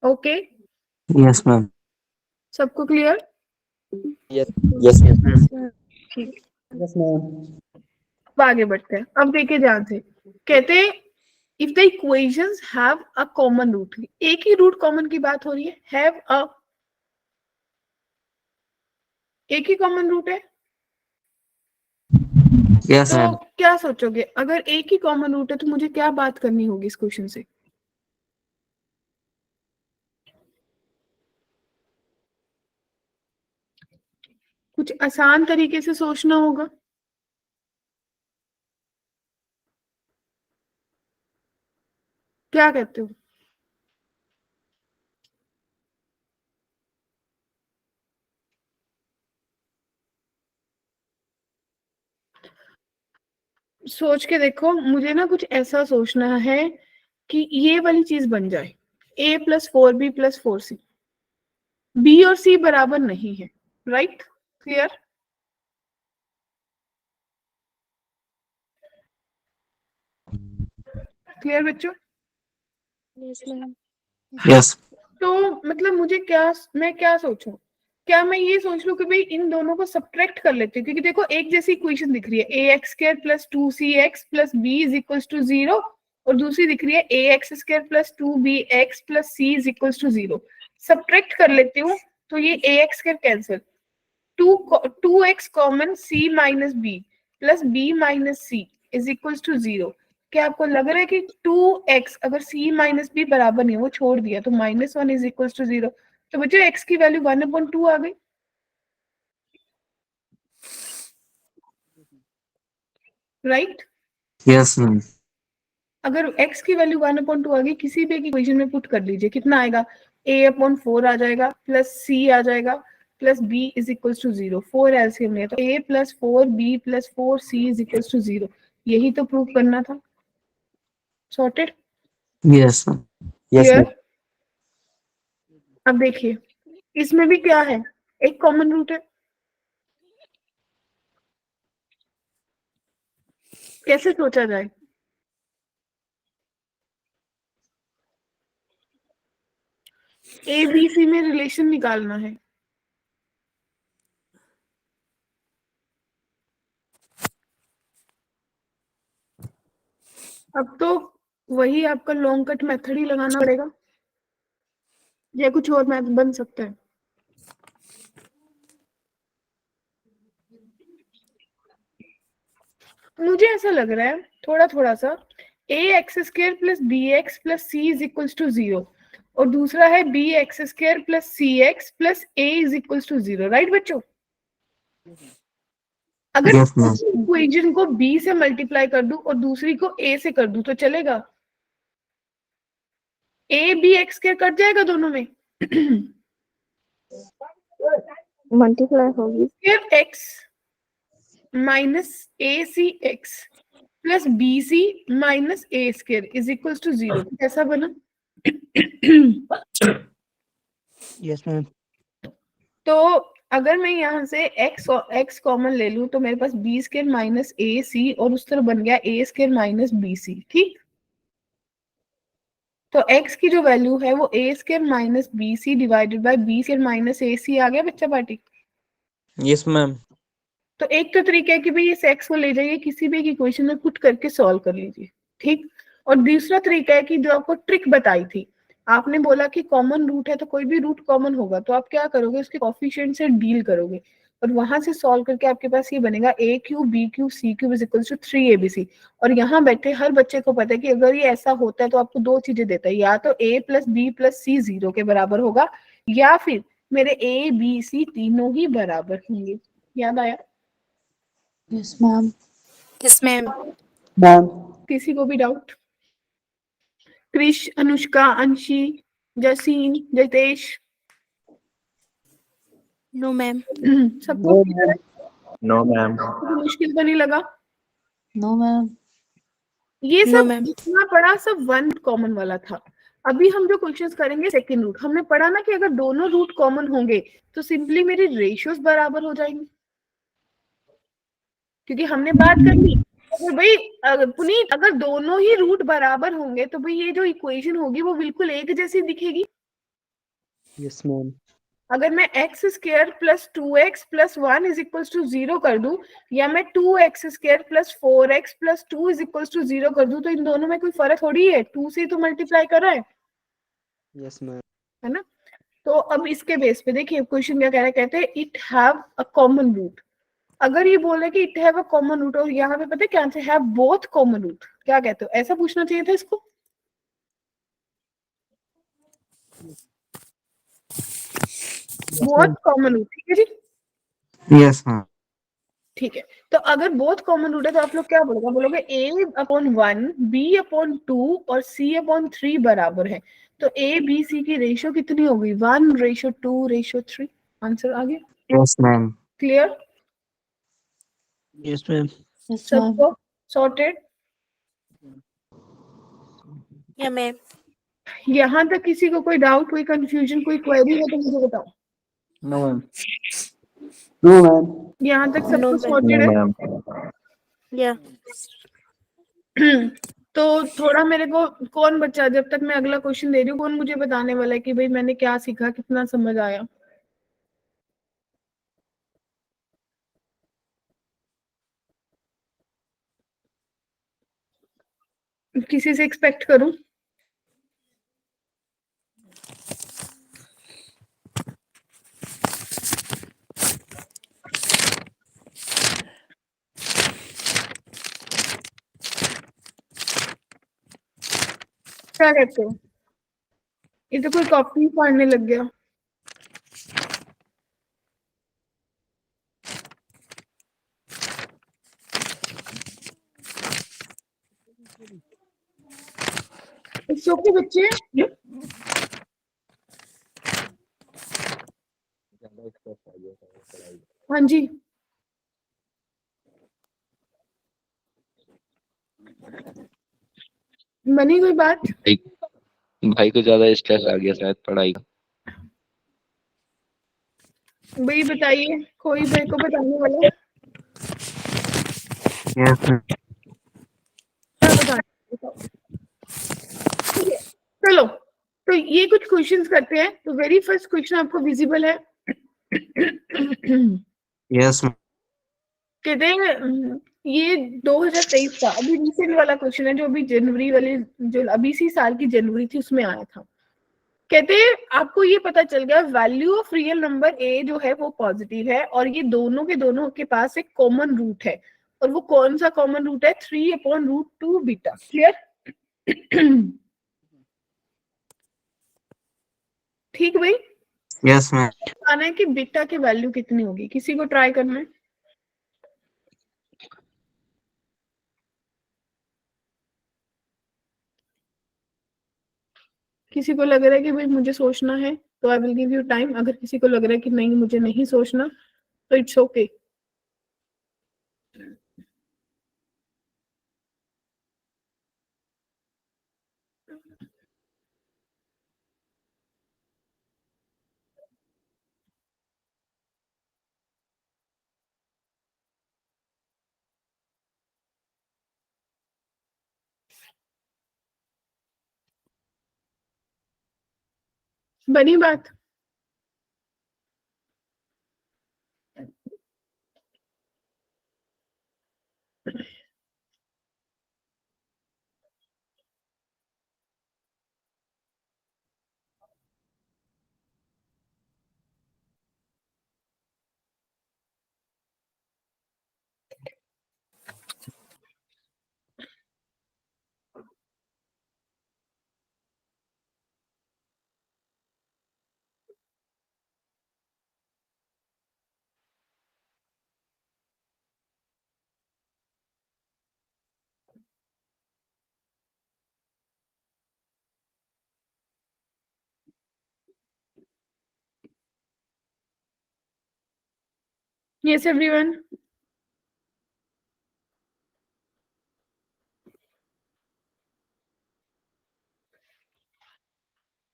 ओके, Yes, ma'am. सबको क्लियर? Yes Yes, ma'am. ठीक, यस मैम। अब आगे बढ़ते हैं। अब देखिए ध्यान से, कहते हैं if the equations have a common root, एक ही रूट कॉमन की बात हो रही है, हैव अ, एक ही कॉमन रूट है। Yes, तो ma'am. क्या सोचोगे, अगर एक ही कॉमन रूट है तो मुझे क्या बात करनी होगी इस क्वेश्चन से? कुछ आसान तरीके से सोचना होगा। क्या कहते हो? सोच के देखो, मुझे ना कुछ ऐसा सोचना है कि ये वाली चीज बन जाए, a+4b+4c। बी और सी बराबर नहीं है, राइट? क्लियर? क्लियर बच्चों? Yes, ma'am. Yes. तो मतलब मुझे क्या, मैं क्या सोचूं? क्या मैं ये सोच लूं कि भाई इन दोनों को सब्ट्रैक्ट कर लेती हूँ, क्योंकि देखो एक जैसी इक्वेशन दिख रही है, ax² + 2cx + b = 0, और दूसरी दिख रही है ax² + 2bx + c = 0। सब्ट्रैक्ट कर लेती हूँ तो ये ax² cancel, 2x common, c - b + b - c = 0। क्या आपको लग रहा है कि 2x अगर c - b बराबर नहीं है, वो छोड़ दिया, तो -1 = 0। तो बच्चों x की वैल्यू 1/2 आ गई, राइट? Yes, ma'am. अगर x की वैल्यू 1/2 आ गई, किसी भी इक्वेशन में पुट कर लीजिए, कितना आएगा? a/4 आ जाएगा, प्लस c आ जाएगा, प्लस b = 0। 4 एलसीएम लिया तो a+4b+4c = 0। यही तो प्रूव करना था। Sorted? Yes, ma'am. Yes, clear? ma'am. अब देखिए, इसमें भी क्या है, एक कॉमन रूट है। कैसे सोचा जाए? ए बी सी में रिलेशन निकालना है। अब तो वही आपका लॉन्ग कट मेथड ही लगाना पड़ेगा, या कुछ और मैथ बन सकता है? मुझे ऐसा लग रहा है थोड़ा थोड़ा सा, ax² + bx + c = 0, और दूसरा है bx² + cx + a = 0, राइट बच्चों? अगर Yes, ma'am. इक्वेशन को b से मल्टीप्लाई कर दूं और दूसरी को a से कर दूं तो चलेगा? a bx² कट जाएगा दोनों में। Multiply होगी। फिर x - acx + bc - a² = 0। कैसा बना? Yes ma'am. तो अगर मैं यहाँ से x कॉमन ले लूं तो मेरे पास b² - ac, और उस तरफ बन गया a² - bc, ठीक? तो x की जो वैल्यू है वो a² - bc divided by b² - ac आ गया बच्चा पार्टी। Yes, ma'am. तो एक तो तरीका है कि भाई इस x को ले जाइए, किसी भी इक्वेशन में पुट करके सॉल्व कर लीजिए, ठीक? और दूसरा तरीका है कि जो आपको ट्रिक बताई थी, आपने बोला कि कॉमन रूट है तो कोई भी रूट कॉमन होगा, तो आप क्या करोगे, उसके कोएफिशिएंट से डील करोगे, और वहां से सॉल्व करके आपके पास ये बनेगा a³ b³ c³ = 3abc। और यहाँ बैठे हर बच्चे को पता है कि अगर ये ऐसा होता है तो आपको दो चीजें देता है, या तो a + b + c 0 के बराबर होगा, या फिर मेरे a b c तीनों ही बराबर होंगे। याद आया? Yes ma'am. Yes ma'am. Ma'am. किसी को भी डाउट? क्रिश, अनुष्का, अंशी, जसीन, जयतेश, नो मैम। सबको No, clear है? No, ma'am. कुछ मुश्किल तो नहीं लगा? No ma'am. ये No, सब ma'am. इतना पढ़ा सब वन कॉमन वाला था। अभी हम जो क्वेश्चंस करेंगे सेकंड रूट, हमने पढ़ा ना कि अगर दोनों रूट कॉमन होंगे तो सिंपली मेरी रेशियोज बराबर हो जाएंगी, क्योंकि हमने बात कर ली अगर भाई पुनीत अगर दोनों ही रूट बराबर होंगे तो भाई ये जो इक्वेशन होगी वो बिल्कुल एक जैसी दिखेगी। Yes ma'am. अगर मैं x² + 2x + 1 = 0 कर दूं, या मैं 2x² + 4x + 2 = 0 कर दूं, तो इन दोनों में कोई फर्क थोड़ी है, 2 से तो मल्टीप्लाई कर रहा है, यस मैम। है ना? तो अब इसके बेस पे देखिए क्वेश्चन क्या कह रहा है, कहते हैं it have a common root. अगर ये बोल रहे कि it have a common root, और यहाँ पे पता है क्या आंसर है, बोथ कॉमन रूट, क्या कहते हो? ऐसा पूछना चाहिए था इसको। बोथ कॉमन रूट, ठीक है जी? Yes, ma'am. ठीक है, तो अगर बोथ कॉमन रूट है तो आप लोग क्या बोलोगे? बोलोगे a/1 b/2 और c/3 बराबर है। तो a b c की रेशियो कितनी होगी? 1:2:3। आंसर आ गया? Yes, ma'am. Clear yes ma'am. Yes ma'am. सबको? सॉर्टेड? Yeah, ma'am. यहाँ तक किसी को कोई डाउट, कोई कंफ्यूजन, कोई क्वेरी है तो मुझे बताओ। No, ma'am. No, ma'am. यहाँ तक सब No, कुछ ma'am. सॉर्टेड No, है? ma'am. Yeah. तो थोड़ा मेरे को कौन बच्चा, जब तक मैं अगला क्वेश्चन दे रही हूँ, कौन मुझे बताने वाला है कि भाई मैंने क्या सीखा, कितना समझ आया? किसी से एक्सपेक्ट करूं? क्या कहते हो? ये तो कोई कॉपी फाड़ने लग गया। इट्स ओके बच्चे। हाँ जी, बनी कोई बात? भाई को ज्यादा स्ट्रेस आ गया शायद पढ़ाई का। भाई बताइए, कोई भाई को बताने वाला है? Yes, ma'am. क्या बताना? बताओ। ठीक है, चलो तो ये कुछ क्वेश्चंस करते हैं। तो वेरी फर्स्ट क्वेश्चन आपको विजिबल है? Yes, ma'am. कहते हैं ये 2023 का अभी रिसेंट वाला क्वेश्चन है, जो अभी जनवरी वाले, जो अभी इसी साल की जनवरी थी उसमें आया था। कहते हैं आपको ये पता चल गया value of real number A जो है वो पॉजिटिव है, और ये दोनों के पास एक कॉमन रूट है, और वो कौन सा कॉमन रूट है? 3/√2 बीटा। क्लियर? ठीक भाई? Yes, ma'am. आना है कि बीटा की वैल्यू कितनी होगी, किसी को ट्राई करना है? किसी को लग रहा है कि भाई मुझे सोचना है तो I will give you time. अगर किसी को लग रहा है कि नहीं मुझे नहीं सोचना तो इट्स ओके। बनी बात? Yes, everyone.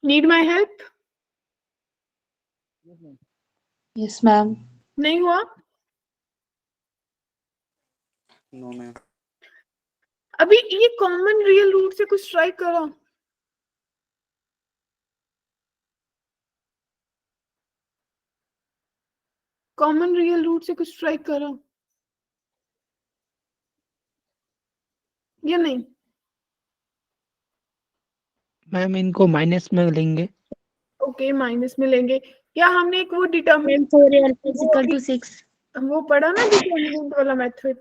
Need my help? Yes, ma'am. नहीं हुआ? No ma'am. अभी ये कॉमन रियल रूट से कुछ ट्राई करो। कॉमन रियल रूट से कुछ ट्राई करो या नहीं? मैम इनको माइनस में लेंगे। ओके, माइनस में लेंगे। क्या हमने एक वो determinant 4a alpha is equal to 6. वो पढ़ा ना, डिटर्मिनेंट वाला मेथड?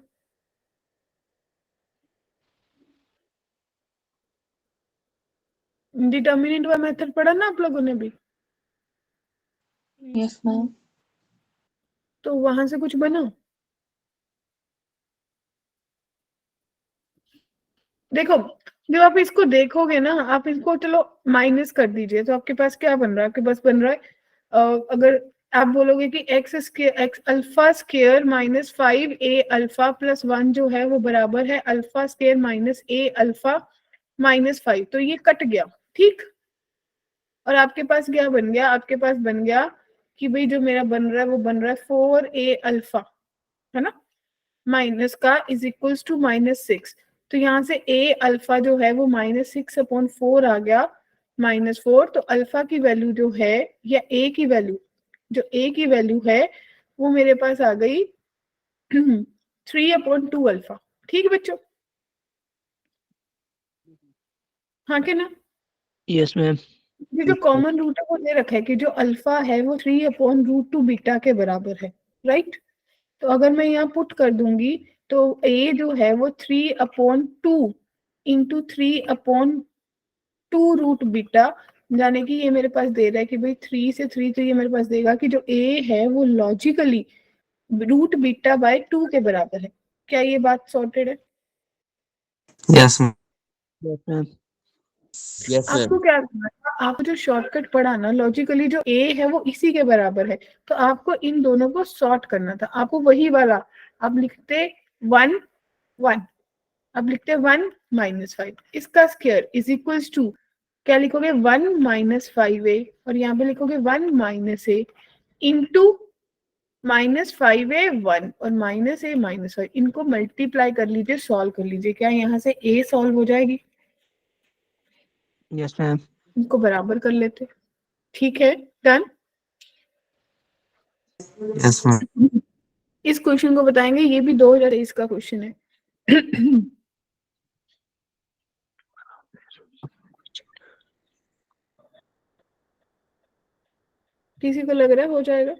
डिटर्मिनेंट वाला मेथड पढ़ा ना आप लोगों ने भी? Yes, ma'am. तो वहां से कुछ बना? देखो, जब आप इसको देखोगे ना, आप इसको चलो माइनस कर दीजिए, तो आपके पास क्या बन रहा है? आपके पास बन रहा है अगर आप बोलोगे कि x square x alpha square minus 5a alpha plus 1 जो है वो बराबर है alpha square minus a alpha minus 5, तो ये कट गया, ठीक। और आपके पास क्या बन गया, आपके पास बन गया कि भाई जो मेरा बन रहा है वो बन रहा है 4a अल्फा, है ना, माइनस का इज इक्वल्स टू -6। तो यहाँ से a अल्फा जो है वो -6/4 आ गया, -4। तो अल्फा की वैल्यू जो है या a की वैल्यू, जो a की वैल्यू है वो मेरे पास आ गई 3/2 अल्फा। ठीक बच्चों, हाँ के ना। Yes ma'am. ये जो कॉमन रूट है वो दे रखा है कि जो अल्फा है वो 3/√2 बीटा के बराबर है, राइट। तो अगर मैं यहाँ पुट कर दूंगी तो a जो है वो 3/2 इंटू 3/2 रूट बीटा, यानी कि ये मेरे पास दे रहा है कि भाई 3 से 3, तो ये मेरे पास देगा कि जो a है वो लॉजिकली रूट बीटा बाय 2 के बराबर है। क्या ये बात सॉर्टेड है? Yes, ma'am. Yes ma'am. Yes आपको मैम। क्या करना था, आप जो शॉर्टकट पढ़ा ना, लॉजिकली जो a है वो इसी के बराबर है, तो आपको इन दोनों को सॉर्ट करना था। आपको वही वाला, आप लिखते 1 1, अब लिखते हैं 1 -5, इसका स्क्वायर इज इक्वल्स टू, क्या लिखोगे 1 -5a, और यहाँ पे लिखोगे 1 -a इंटू -5a 1 और -a -5, इनको मल्टीप्लाई कर लीजिए, सॉल्व कर लीजिए। क्या यहाँ से a सॉल्व हो जाएगी? Yes ma'am. इनको बराबर कर लेते, ठीक है, डन। Yes, ma'am. इस क्वेश्चन को बताएंगे, ये भी 2023 का क्वेश्चन है। किसी को लग रहा है हो जाएगा?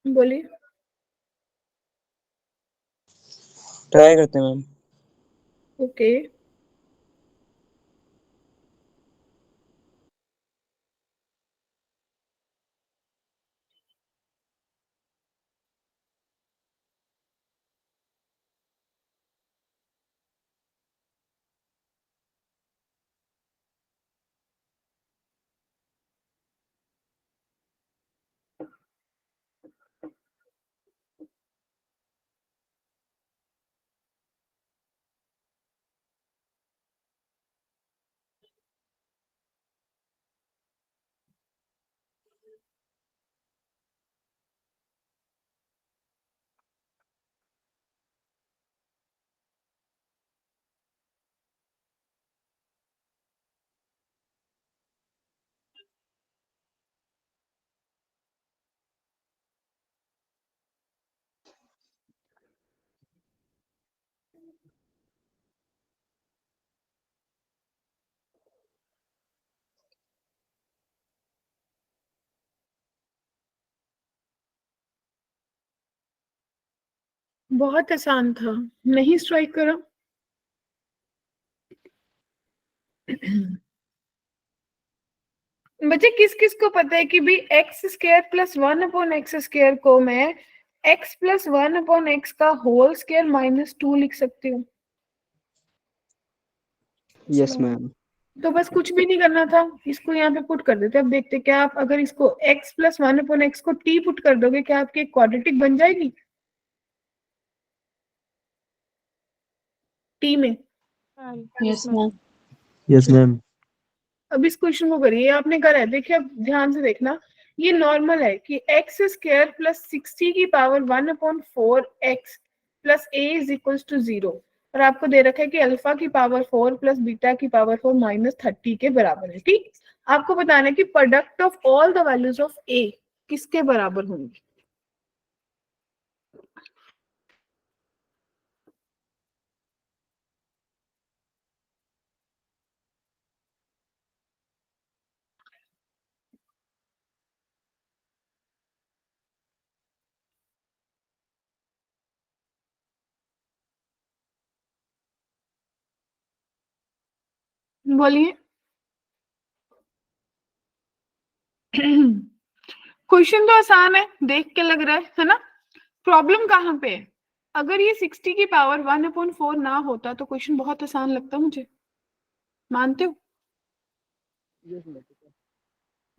बोलिए। ट्राई करते हैं मैम। ओके, बहुत आसान था, नहीं स्ट्राइक करो। बच्चे किस किस को पता है कि भी एक्स स्क्वायर प्लस 1/x² को मैं x प्लस 1/x का होल स्क्वायर -2 लिख सकती हूँ? Yes ma'am. तो बस कुछ भी नहीं करना था, इसको यहाँ पे पुट कर देते। अब देखते क्या आप अगर इसको x प्लस 1/x को t पुट कर दोगे, क्या आपकी क्वाड्रेटिक बन जाएगी t में? Yes, ma'am. Yes ma'am. अब इस क्वेश्चन को करिए, आपने करा है, देखिए अब ध्यान से देखना। ये नॉर्मल है कि एक्स स्क्वायर प्लस 60 की power 1/4x plus a is equals to 0, और आपको दे रखा है कि अल्फा की पावर 4 प्लस बीटा की पावर 4 -30 के बराबर है, ठीक। आपको बताना है कि product of all the values of a किसके बराबर होंगे? बोलिए। क्वेश्चन तो आसान है, देख के लग रहा है ना। प्रॉब्लम कहाँ पे है? अगर ये 60 की पावर 1/4 ना होता तो क्वेश्चन बहुत आसान लगता मुझे, मानते हो?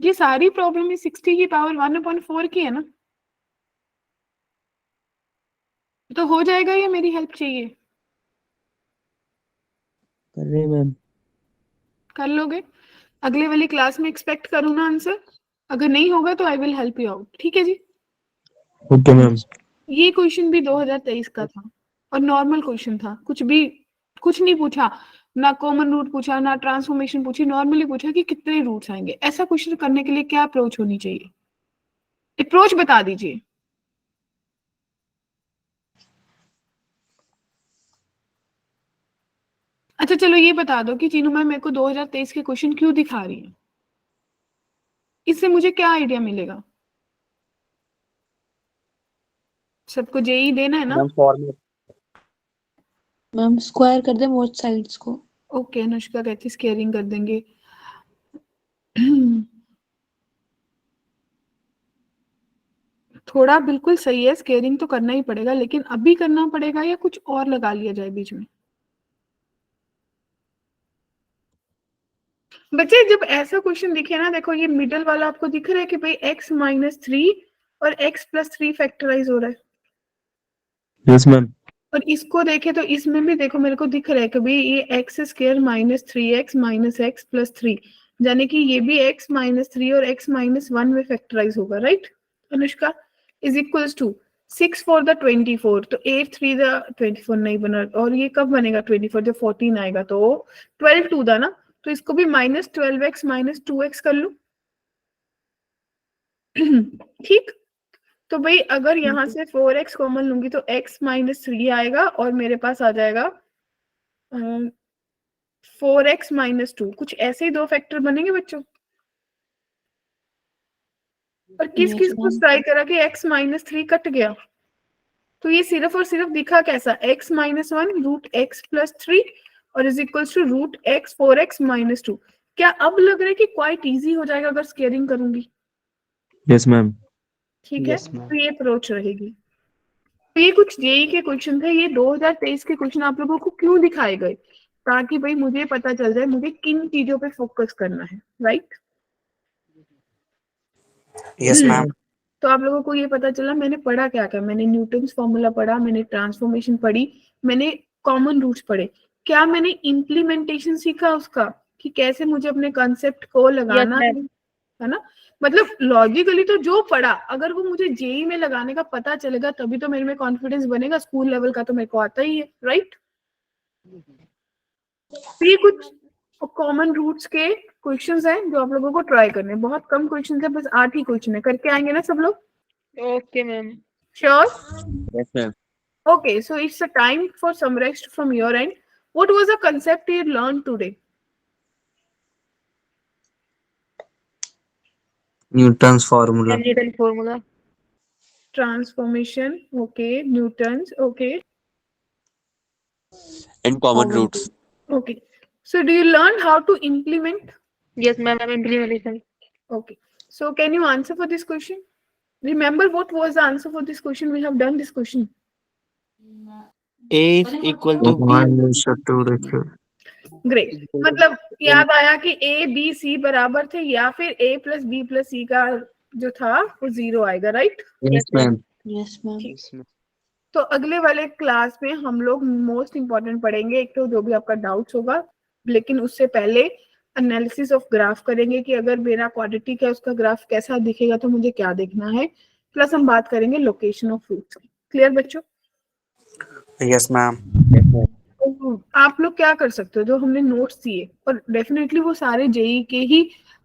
ये सारी प्रॉब्लम 60 की पावर 1/4 की है ना, तो हो जाएगा या मेरी हेल्प चाहिए? कर रहे हैं मैम। कर लोगे? अगले वाली क्लास में एक्सपेक्ट करूँ ना आंसर? अगर नहीं होगा तो I will help you out, ठीक है जी? Okay ma'am. ये क्वेश्चन भी 2023 का था और नॉर्मल क्वेश्चन था, कुछ नहीं पूछा, ना कॉमन रूट पूछा, ना ट्रांसफॉर्मेशन पूछी, नॉर्मली पूछा कि कितने रूट्स आएंगे। ऐसा क्वेश्चन करने के लिए क्या अप्रोच होनी चाहिए? अप्रोच बता दीजिए। अच्छा चलो ये बता दो कि चीनू मैम मेरे को 2023 के क्वेश्चन क्यों दिखा रही है, इससे मुझे क्या आइडिया मिलेगा? सबको जेई देना है ना? मैम स्क्वायर कर दे बोथ साइड्स को। ओके, अनुष्का कहती स्केयरिंग कर देंगे। थोड़ा बिल्कुल सही है, स्केयरिंग तो करना ही पड़ेगा, लेकिन अभी करना पड़ेगा या कुछ और लगा लिया जाए बीच में? बच्चे जब ऐसा क्वेश्चन दिखे ना, देखो ये मिडल वाला आपको दिख रहा है कि भाई x-3 और x+3 फैक्टराइज हो रहा है। Yes ma'am. और इसको देखे तो इसमें भी देखो मेरे को दिख रहा है कि भाई ये x² - 3x - x+3, यानी कि ये भी x-3 और x-1 में फैक्टराइज होगा, right Anushka? Is equals to 6 for the 24, तो 8 3 the 24 नहीं बना, और ये कब बनेगा 24 जब 14 आएगा, तो 12 2 था ना, तो इसको भी -12x - 2x कर लूं। ठीक, तो भाई अगर यहाँ से 4x कॉमन लूंगी तो x - 3 आएगा और मेरे पास आ जाएगा 4x - 2, कुछ ऐसे ही दो फैक्टर बनेंगे बच्चों। और किस किस को ट्राई करा कि x - 3 कट गया, तो ये सिर्फ और सिर्फ दिखा कैसा, x - 1 √x+3 और is equals to √x 4x - 2। क्या अब लग रहा है कि क्वाइट इजी हो जाएगा अगर स्केयरिंग करूंगी? Yes ma'am. ठीक है, तो ये अप्रोच रहेगी। तो ये कुछ जेई के क्वेश्चन थे, ये 2023 के क्वेश्चन आप लोगों को क्यों दिखाए गए, ताकि भाई मुझे पता चल जाए मुझे किन चीजों पे फोकस करना है, राइट? Yes ma'am. तो आप लोगों को ये पता चला मैंने पढ़ा क्या क्या, मैंने न्यूटन्स फॉर्मूला पढ़ा, मैंने ट्रांसफॉर्मेशन पढ़ी, मैंने कॉमन रूट्स पढ़े, क्या मैंने इम्प्लीमेंटेशन सीखा उसका कि कैसे मुझे अपने कॉन्सेप्ट को लगाना है ना? मतलब लॉजिकली तो जो पढ़ा अगर वो मुझे जेई में लगाने का पता चलेगा तभी तो मेरे में कॉन्फिडेंस बनेगा, स्कूल लेवल का तो मेरे को आता ही है, राइट? तो ये कुछ कॉमन रूट्स के क्वेश्चंस हैं जो आप लोगों को ट्राई करने हैं। बहुत कम क्वेश्चंस है, बस 8 ही क्वेश्चन है, करके आएंगे ना सब लोग? Okay ma'am. Sure? Yes ma'am. Okay, so it's a time for some rest from your end. What was the concept you learned today? Newton's formula. Newton formula. Transformation, okay. Newton's, okay. And common roots. Okay. So do you learn how to implement? Yes ma'am, I'm implementation. Okay. So can you answer for this question? Remember what was the answer for this question? We have done this question. A is equal to B. 1:2 देखिए। Great, मतलब याद आया कि A B C बराबर थे या फिर a + b + c का जो था वो 0 आएगा, right? Yes ma'am. Yes ma'am. तो अगले वाले क्लास में हम लोग मोस्ट इंपॉर्टेंट पढ़ेंगे, एक तो जो भी आपका डाउट्स होगा, लेकिन उससे पहले एनालिसिस ऑफ ग्राफ करेंगे कि अगर मेरा क्वाड्रेटिक है उसका ग्राफ कैसा दिखेगा तो मुझे क्या देखना है, प्लस हम बात करेंगे लोकेशन ऑफ रूट्स की। क्लियर बच्चों? Yes ma'am. आप लोग क्या कर सकते हो, जो हमने नोट्स दिए और डेफिनेटली वो सारे जेई के ही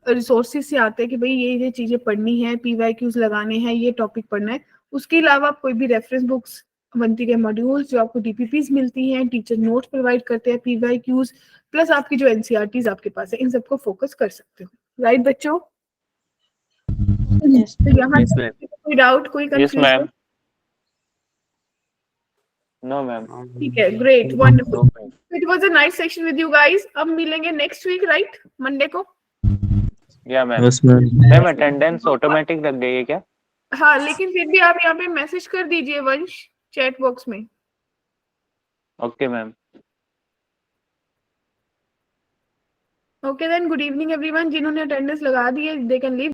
रिसोर्सेज से आते हैं कि भाई ये चीजें पढ़नी है, पीवाईक्यूज लगाने हैं, ये टॉपिक पढ़ना है। उसके अलावा आप कोई भी रेफरेंस बुक्स, अवंती के मॉड्यूल्स जो आपको डीपीपीज मिलती हैं, टीचर नोट्स प्रोवाइड करते हैं, पीवाईक्यूज प्लस आपकी जो एनसीईआरटीज आपके पास है, इन सबको फोकस कर सकते हो, राइट बच्चों? तो यहाँ कोई डाउट, कोई कंफ्यूजन? No ma'am. ठीक है, great, wonderful. It was a nice session with you guys. अब मिलेंगे नेक्स्ट वीक, राइट? मंडे को। या ma'am. Yes ma'am. Ma'am attendance automatic लग गई है क्या? हाँ, लेकिन फिर भी आप यहाँ पे मैसेज कर दीजिए वंश चैट बॉक्स में। Okay, ma'am. Okay then good evening everyone, जिन्होंने अटेंडेंस लगा दी है दे कैन लीव।